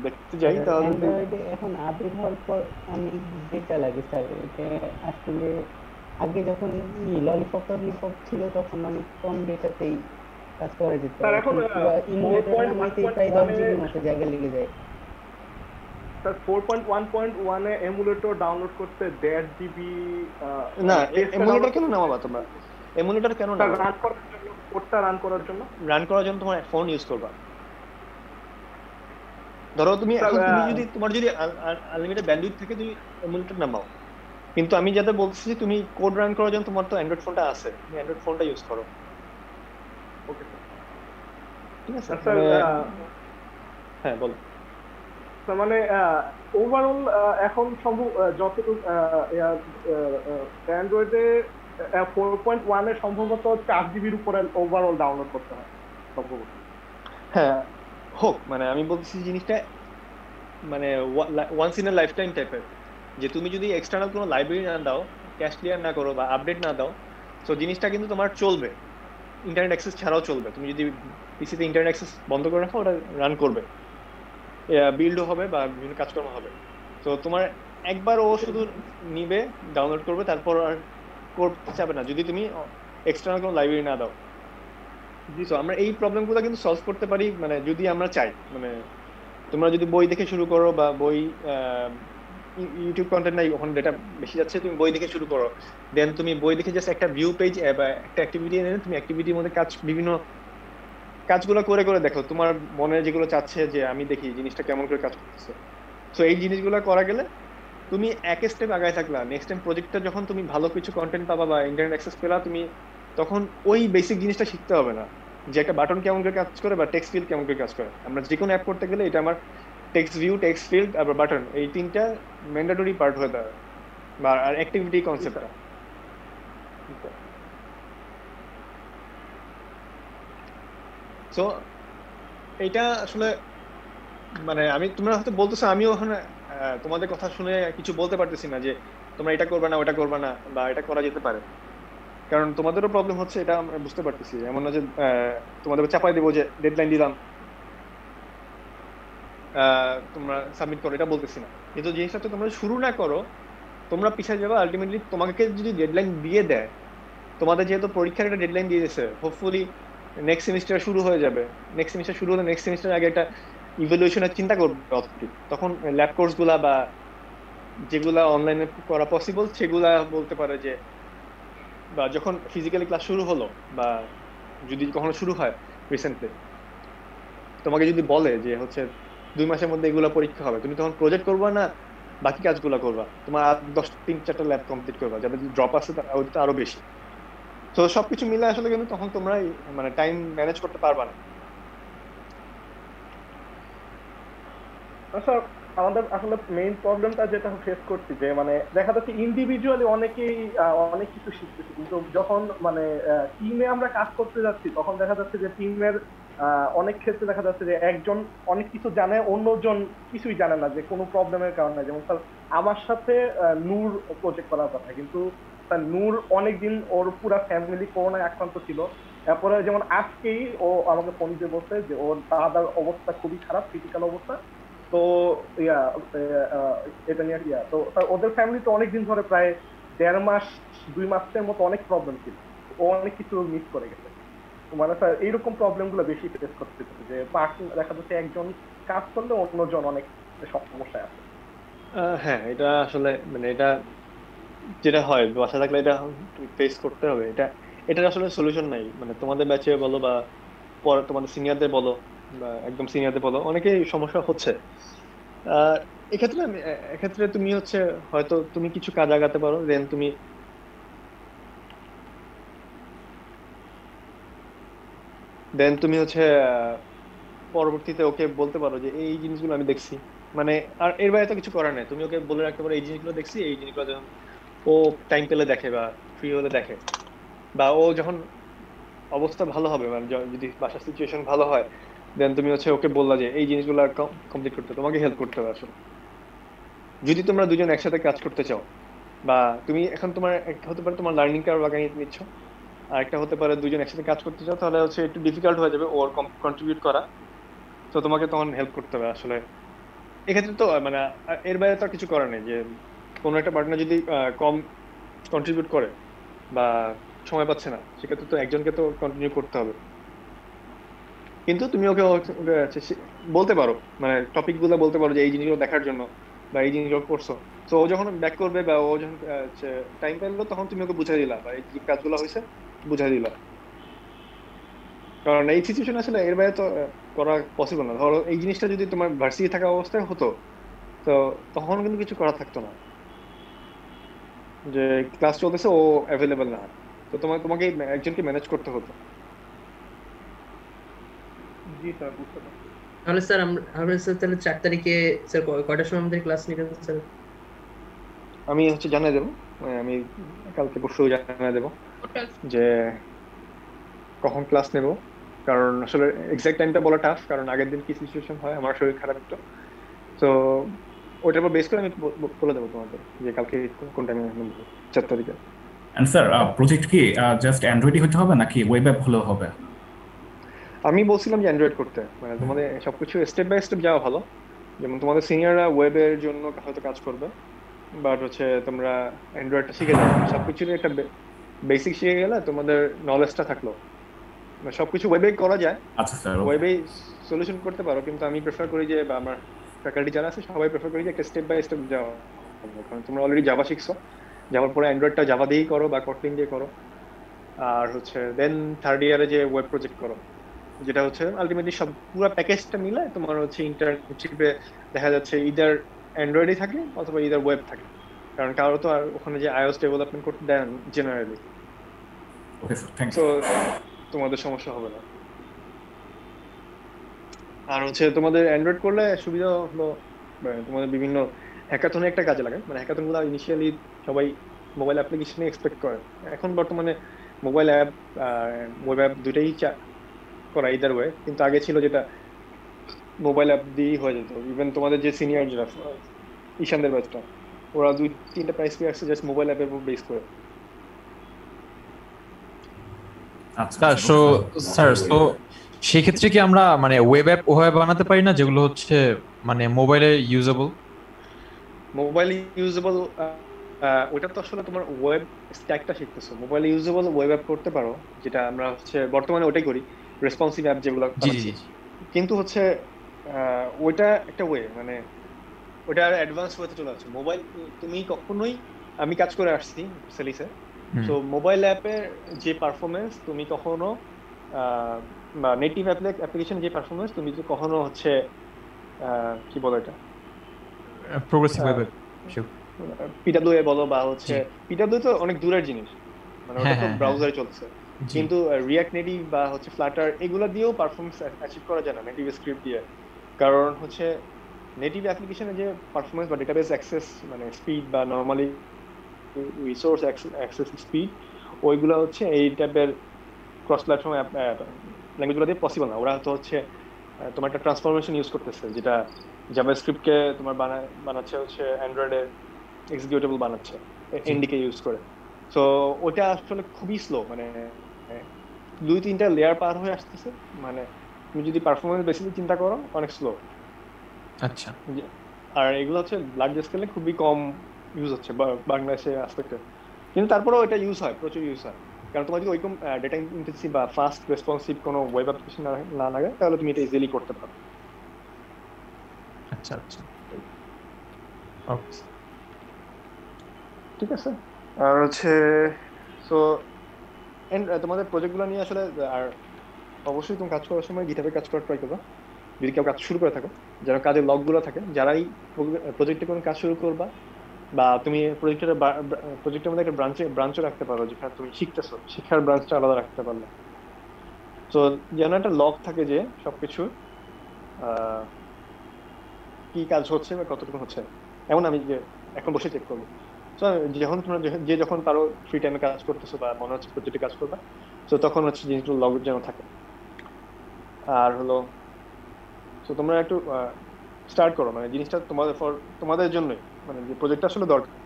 দেখতে যাই তাহলে অ্যান্ড্রয়েডে এখন আপডেট হওয়ার পর অনেক ডেটা লাগে স্যার। এটা আসলে আগে যখন ললিপপ ছিল তখন অনেক কম ডেটাতেই কাজ করা যেত, স্যার এখন ইমুলেটর নামাইতেই প্রায় 10 জিবির মতো জায়গা লেগে যায়। স্যার 4.1.1 এ এমুলেটর ডাউনলোড করতে 1.5 জিবি না, এমুলেটর কেন নামাবা তোমরা? এমুলেটর কেন নামাবা? রান করার জন্য, কোডটা রান করার জন্য তোমার ফোন ইউজ করবা। ধরো তুমি যদি তোমার যদি আনলিমিটেড ব্যান্ডউইথ থাকে তুমি এমুলেটর নামাও, কিন্তু আমি যাতে বলছি যে তুমি কোড রান করার জন্য তোমার তো অ্যান্ড্রয়েড ফোনটা আছে, তুমি অ্যান্ড্রয়েড ফোনটা ইউজ করো। ওকে স্যার, ঠিক আছে স্যার হ্যাঁ বলো। তার মানে ওভারঅল এখন সম্ভব যতটুকু অ্যান্ড্রয়েডে 4.1 এ সম্ভবত 4 জিবির উপরে ওভারঅল ডাউনলোড করতে হয় সম্ভবত। হ্যাঁ হোক, মানে আমি বলছি জিনিসটা মানে once in a lifetime টাইপের, যে তুমি যদি এক্সটার্নাল কোনো লাইব্রেরি না দাও, ক্যাশ ক্লিয়ার না করো বা আপডেট না দাও, তো জিনিসটা কিন্তু তোমার চলবে, ইন্টারনেট অ্যাক্সেস ছাড়াও চলবে। তুমি যদি পিসিতে ইন্টারনেট অ্যাক্সেস বন্ধ করে রাখো ওটা রান করবে, বিল্ডও হবে বা বিভিন্ন কাজকর্ম হবে। তো তোমার একবার ও শুধু নিবে, ডাউনলোড করবে, তারপর আর করতে চাবে না যদি তুমি এক্সটার্নাল কোনো লাইব্রেরি না দাও। সো আমরা এই প্রবলেমগুলো কিন্তু সলভ করতে পারি, মানে যদি আমরা চাই। মানে তোমরা যদি বই দেখে শুরু করো বা বই ইউটিউব কন্টেন্ট নাই, ওখানে ডেটা বেশি যাচ্ছে, তুমি বই দেখে শুরু করো, দেন তুমি বই দেখে জাস্ট একটা ভিউ পেজ বা একটা অ্যাক্টিভিটি এনে তুমি অ্যাক্টিভিটির মধ্যে বিভিন্ন কাজগুলো করে করে দেখো তোমার মনে যেগুলো চাচ্ছে যে আমি দেখি জিনিসটা কেমন করে কাজ করতেছে। সো এই জিনিসগুলো করা গেলে তুমি এক স্টেপ আগায় থাকলা। নেক্সট টাইম প্রজেক্টটা যখন তুমি ভালো কিছু কন্টেন্ট পাবা বা ইন্টারনেট অ্যাক্সেস পেলা, তুমি তখন ওই বেসিক জিনিসটা শিখতে হবে না যে একটা বাটন কেমন করে কাজ করে বা টেক্সট ফিল্ড কেমন করে কাজ করে। আমরা যে কোনো অ্যাপ করতে গেলে এটা আমার টেক্সট ভিউ, টেক্সট ফিল্ড আর বাটন, এই তিনটা ম্যান্ডেটরি পার্ট হয়ে দাঁড়ায়, বা আর অ্যাক্টিভিটি কনসেপ্টটা। সো এইটা আসলে মানে আমি তোমরা হয়তো বলতেছো, আমিও ওখানে তোমাদের কথা শুনে কিছু বলতে পারতেছি না যে তোমরা এটা করবে না, ওটা করবে না, বা এটা করা যেতে পারে, কারণ তোমাদেরও প্রবলেম হচ্ছে, এটা আমরা বুঝতে পারতেছি। এমন না যে তোমাদের চাপাই দেবো যে ডেডলাইন দিলাম তোমরা সাবমিট করো, এটা বলতেছি না। কিন্তু জিনিসটা তো তোমরা শুরু না করো তোমরা পিছিয়ে যাবে। আলটিমেটলি তোমাকে যদি ডেডলাইন দিয়ে দেয়, তোমাদের যেহেতু পরীক্ষার একটা ডেডলাইন দিয়ে দিয়েছে, হোপফুলি নেক্সট সেমিস্টার শুরু হয়ে যাবে, নেক্সট সেমিস্টার শুরু হলে নেক্সট সেমিস্টার আগে একটা ইভ্যালুয়েশনের চিন্তা করবে অথরিটি, তখন ল্যাব কোর্সগুলা বা যেগুলা অনলাইনে করা পসিবল সেগুলা বলতে পারে যে, বা যখন ফিজিক্যালি ক্লাস শুরু হলো বা যদি কখনো শুরু হয় রিসেন্টলি, তোমাকে যদি বলে যে হচ্ছে 2 মাসের মধ্যে এগুলো পরীক্ষা হবে, তুমি তখন প্রজেক্ট করবা না বাকি কাজগুলো করবা, তোমার আর 3-4টা ল্যাব কমপ্লিট করবা, যাদের ড্রপ আছে ওটা আরো বেশি। তো সবকিছু মিলে আসলে কিন্তু তখন তোমরা মানে টাইম ম্যানেজ করতে পারবা না। স্যার আমাদের আসলে মেইন প্রবলেমটা যেটা ফেস করছি যে মানে দেখা যাচ্ছে ইন্ডিভিজুয়ালি অনেকেই অনেক কিছু শিখতেছি, কিন্তু যখন মানে টিমে আমরা কাজ করতে যাচ্ছি তখন দেখা যাচ্ছে যে টিমের অনেক ক্ষেত্রে দেখা যাচ্ছে যে একজন অনেক কিছু জানে, অন্যজন কিছুই জানে না, যে কোনো প্রবলেমের কারণে। যেমন স্যার আমার সাথে নূর প্রজেক্ট করার কথা, কিন্তু স্যার নূর অনেকদিন ওর পুরা ফ্যামিলি করোনায় আক্রান্ত ছিল। এরপরে যেমন আজকেই ও আমাকে ফোন দিয়ে বলছে যে ওর দাদার অবস্থা খুবই খারাপ, ক্রিটিক্যাল অবস্থা। তো এটা নিয়ে তো ওদের ফ্যামিলি তো অনেকদিন ধরে প্রায় 1.5 মাস 2 মাসের মতো অনেক প্রবলেম ছিল, ও অনেক কিছু মিস করে গেছে। মানে স্যার এইরকম প্রবলেম গুলো বেশি ফেস করতে হচ্ছে, যে দেখা যাচ্ছে একজন কাজ করলে অন্যজন অনেক সমস্যায় আছে। হ্যাঁ এটা আসলে মানে এটা যেটা হয় বাসা থাকলে এটা ফেস করতে হবে। এটার আসলে সলিউশন নাই। মানে তোমাদের ব্যাচে বলো বা তোমাদের সিনিয়রদের বলো বা একদম সিনিয়রদের বলো, অনেকেই সমস্যা হচ্ছে। এক্ষেত্রে তুমি হচ্ছে হয়তো তুমি কিছু কাজ আগাতে পারো, দেন তুমি দেন তুমি হচ্ছে পরবর্তীতে ওকে বলতে পারো যে এই জিনিসগুলো আমি দেখছি, মানে আর এর বাইরে তো কিছু করার নেই, তুমি ওকে বলে রাখতে পারো এই জিনিসগুলো দেখছি, এই জিনিসগুলো যখন ও টাইম পেলে দেখে বা ফ্রি হলে দেখে, বা ও যখন অবস্থা ভালো হবে, মানে যদি বাসার সিচুয়েশন ভালো হয়, দেন তুমি হচ্ছে ওকে বললা যে এই জিনিসগুলো কমপ্লিট করতে তোমাকে হেল্প করতে হবে আসলে। যদি তোমরা দুজন একসাথে কাজ করতে চাও, বা তুমি এখন তোমার একটা হতে পারে তোমার লার্নিং কার্ভ লাগাই নিচ্ছ, আর একটা হতে পারে দুজন একসাথে কাজ করতে চাও, তাহলে হচ্ছে একটু ডিফিকাল্ট হয়ে যাবে ওর কন্ট্রিবিউট করা, তো তোমাকে তখন হেল্প করতে হবে আসলে। এক্ষেত্রে তো মানে এর বাইরে তো আর কিছু করার নেই, যে কোনো একটা পার্টনার যদি কম কন্ট্রিবিউট করে বা সময় পাচ্ছে না, সেক্ষেত্রে তো একজনকে তো কন্টিনিউ করতে হবে। কিন্তু তুমি ওকে বলতে পারো, মানে টপিক গুলো বলতে পারো যে এই জিনিসগুলো দেখার জন্য বা এই জিনিসগুলো করছো, তো ও যখন ব্যাক করবে বা ও যখন টাইম পাইলো, তখন তুমি ওকে বুঝাই দিলা বা এই যে কাজগুলো হয়েছে বুঝাই দিলা। কারণ এই সিচুয়েশন আসলে এর বাইরে তো করা পসিবল না। ধরো এই জিনিসটা যদি তোমার ভার্সিটি থাকা অবস্থায় হতো, তো তখন কিন্তু কিছু করা থাকতো না, যে ক্লাস চলতেছে ও অ্যাভেলেবেল না, তো তোমাকে একজনকে ম্যানেজ করতে হতো। জি স্যার, বুঝতে পারছি। তাহলে স্যার আমরা স্যার তাহলে 4 তারিখে স্যার কয়টার সময় আমাদের ক্লাস নিবেন স্যার? আমি হচ্ছে জানিয়ে দেবো, আমি কালকে পরশু জানিয়ে দেবো যে কখন ক্লাস নেব, কারণ আসলে এক্সাক্ট টাইমটা বলা টাফ, কারণ আগের দিন কি সিচুয়েশন হয়, আমার শরীর খারাপ একটু, তো ওইটার উপর বেস করে আমি বলে দেবো তোমাদের যে কালকে কোন টাইমে 4 তারিখে। এন্ড স্যার প্রজেক্ট কি জাস্ট অ্যান্ড্রয়েডই হতে হবে নাকি ওয়েব অ্যাপ হলেও হবে? আমি বলছিলাম যে অ্যান্ড্রয়েড করতে, মানে তোমাদের সবকিছু স্টেপ বাই স্টেপ যাওয়া ভালো। যেমন তোমাদের সিনিয়ররা ওয়েবের জন্য হয়তো কাজ করবে, বাট হচ্ছে তোমরা অ্যান্ড্রয়েডটা শিখে যাবে, সবকিছুর একটা বেসিক শিখে গেলে তোমাদের নলেজটা থাকলো, সবকিছু ওয়েবে করা যায়, আচ্ছা স্যার, ওয়েবে সলিউশন করতে পারো, কিন্তু আমি প্রেফার করি যে, বা আমার ফ্যাকাল্টি যারা আছে সবাই প্রেফার করি যে একটা স্টেপ বাই স্টেপ যাওয়া, কারণ তোমরা অলরেডি জাভা শিখছো, যাওয়ার পরে অ্যান্ড্রয়েডটা জাভা দিয়েই করো বা কটলিন দিয়ে করো, আর হচ্ছে দেন থার্ড ইয়ারে যে ওয়েব প্রজেক্ট করো, যেটা হচ্ছে আলটিমেটলি সব পুরো প্যাকেজটা মিলে তোমার হচ্ছে ইন্টার্নশিপে দেখা যাচ্ছে ইদার অ্যান্ড্রয়েডই থাকে অথবা ইদার ওয়েব থাকে, কারণ কারো তো আর ওখানে যে আইওএস ডেভেলপমেন্ট করতে দেন জেনারেলি, ওকে স্যার, থ্যাঙ্কস। তো তোমাদের সমস্যা হবে না। আর হচ্ছে তোমাদের অ্যান্ড্রয়েড করলে সুবিধা হলো তোমাদের বিভিন্ন হ্যাকাথনে একটা কাজে লাগে, মানে হ্যাকাথন গুলো ইনিশিয়ালি সবাই মোবাইল অ্যাপ্লিকেশনে এক্সপেক্ট করে, এখন বর্তমানে মোবাইল অ্যাপ ওয়েব অ্যাপ দুটাই করা ইদার ওয়ে, কিন্তু আগে ছিল যেটা মোবাইল অ্যাপ দিয়েই হয়ে যেত। ইভেন তোমাদের যে সিনিয়র যারা ঈশানদের ব্যাচটা, ওরা 2-3টা প্রাইস পেয়ে আসছে জাস্ট মোবাইল অ্যাপের উপর বেস করে। আচ্ছা স্যার, তো সেক্ষেত্রে কি আমরা মানে ওয়েব অ্যাপ ওভাবে বানাতে পারি না যেগুলো হচ্ছে মানে মোবাইলে ইউজেবল? মোবাইল ইউজেবল ওটা তো আসলে তোমার ওয়েব স্ট্যাকটা শিখতেছো, মোবাইল ইউজেবল ওয়েব অ্যাপ করতে পারো, যেটা আমরা হচ্ছে বর্তমানে ওটাই করি, রেসপন্সিভ অ্যাপ যেগুলো বানাচ্ছি। কিন্তু হচ্ছে ওইটা একটা ওয়ে, মানে ওটা আর অ্যাডভান্স ওয়েতে চলে আসছে। মোবাইল তুমি কখনোই, আমি কাজ করে আসছি সেলিসে, তো মোবাইল অ্যাপের যে পারফরমেন্স তুমি কখনো বা নেটিভ অ্যাপ্লিকেশন যে পারফরমেন্স তুমি তো কখনো হচ্ছে কি বলে এটা প্রোগ্রেসিভ ওয়েব পিডব্লিউ বলো বা হচ্ছে পিডব্লিউ তো অনেক দূরের জিনিস, মানে ওটা তো ব্রাউজারে চলছে, কিন্তু রিঅ্যাক্ট নেটিভ বা হচ্ছে ফ্লাটার এগুলো দিয়েও পারফরমেন্স অ্যাচিভ করা যায় না নেটিভ স্ক্রিপ্ট দিয়ে, কারণ হচ্ছে নেটিভ অ্যাপ্লিকেশনে যে পারফরমেন্স বা ডেটাবেস অ্যাক্সেস মানে স্পিড বা নর্মালি রিসোর্স অ্যাক্সেস স্পিড, ওইগুলো হচ্ছে এই টাইপের ক্রস প্ল্যাটফর্ম ল্যাঙ্গুয়েজগুলো দিয়ে পসিবল না। ওরা তো হচ্ছে তোমার একটা ট্রান্সফরমেশন ইউজ করতেছে, যেটা জাভাস্ক্রিপ্টকে তোমার বানাচ্ছে হচ্ছে অ্যান্ড্রয়েডে এক্সিকিউটেবল বানাচ্ছে এনডিকে ইউজ করে, সো ওটা আসলে খুবই স্লো, মানে 2-3টা লেয়ার পার হয়ে আসতেছে, মানে তুমি যদি পারফরমেন্স বেসিসে চিন্তা করো অনেক স্লো। আচ্ছা, আর এগুলো হচ্ছে লার্জ স্কেলে খুবই কম ইউজ হচ্ছে বাংলাদেশে আসতে, কিন্তু তারপরেও এটা ইউজ হয়, প্রচুর ইউজ হয়, কারণ তোমার যদি ওইরকম ডেটা ইন্টেন্সিভ বা ফাস্ট রেসপন্সিভ কোনো ওয়েব অ্যাপ্লিকেশন না লাগে, তাহলে তুমি এটা ইজিলি করতে পারো। আচ্ছা আচ্ছা, ঠিক আছে। আর হচ্ছে সো তোমাদের প্রজেক্টগুলো নিয়ে আসলে, আর অবশ্যই তুমি কাজ করার সময় গিটহাবে কাজ করার ট্রাই করবা, যদি কেউ কাজ শুরু করে থাকো, যেন কাজের লগগুলো থাকে, যারাই প্রজেক্টে কোনো কাজ শুরু করবা, বা তুমি প্রজেক্টের মধ্যে একটা ব্রাঞ্চও রাখতে পারো, যেখানে তুমি শিখতেছো, শিক্ষার ব্রাঞ্চটা আলাদা রাখতে পারলে, তো যেন একটা লগ থাকে যে সবকিছু কি কাজ হচ্ছে বা কতটুকু হচ্ছে, এমন আমি যে এখন বসে চেক করবো। তো যখন তোমরা যে যখন পারো ফ্রি টাইমে কাজ করতেছো বা মনে হচ্ছে প্রজেক্টে কাজ করবা, তো তখন হচ্ছে জিনিসগুলো লগ যেন থাকে। আর হলো তো তোমরা একটু স্টার্ট করো, মানে জিনিসটা তোমাদের জন্যই, মানে যে প্রজেক্টটা আসলে দরকার,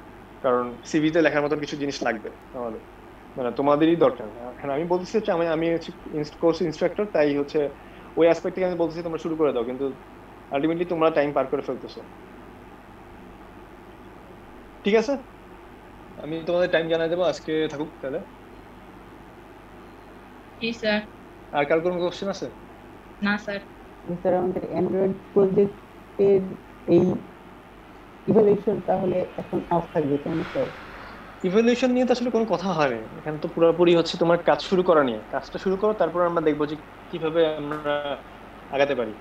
কারণ সিভিতে লেখার মতন কিছু জিনিস লাগবে আমাদের, মানে তোমাদেরই দরকার। এখন আমি বলতেছি হচ্ছে আমি হচ্ছে কোর্স ইনস্ট্রাক্টর, তাই হচ্ছে ওই অ্যাসপেক্ট থেকে আমি বলতেছি তোমরা শুরু করে দাও, কিন্তু আলটিমেটলি তোমরা টাইম পার করে ফেলতেছো। ঠিক আছে, আমি তোমাদের টাইম জানাই দেবো, আজকে থাকুক তাহলে। জি স্যার। আর কার কোনো কোশ্চেন আছে? না স্যার। স্যার আমাদের অ্যান্ড্রয়েড প্রজেক্টের এই ইভ্যালুয়েশন তাহলে এখন অফ থাকবে কেন স্যার? ইভ্যালুয়েশন নিয়ে তো আসলে কোনো কথা হয়নি এখানে, তো পুরোপুরি হচ্ছে তোমার কাজ শুরু করা নিয়ে। কাজটা শুরু করো, তারপর আমরা দেখবো যে কিভাবে আমরা আগাতে পারি,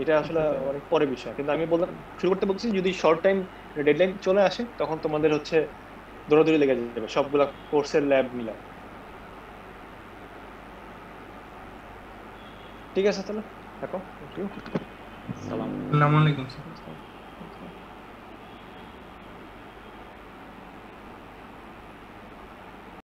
এটা আসলে অনেক পরে বিষয়। কিন্তু আমি বললাম শুরু করতে বলছি, যদি শর্ট টাইম ডেডলাইন চলে আসে তখন তোমাদের হচ্ছে দৌড়াদৌড়ি লেগে যাবে সবগুলা কোর্সের ল্যাব মিলা। ঠিক আছে তাহলে থাকো। আসসালামু আলাইকুম।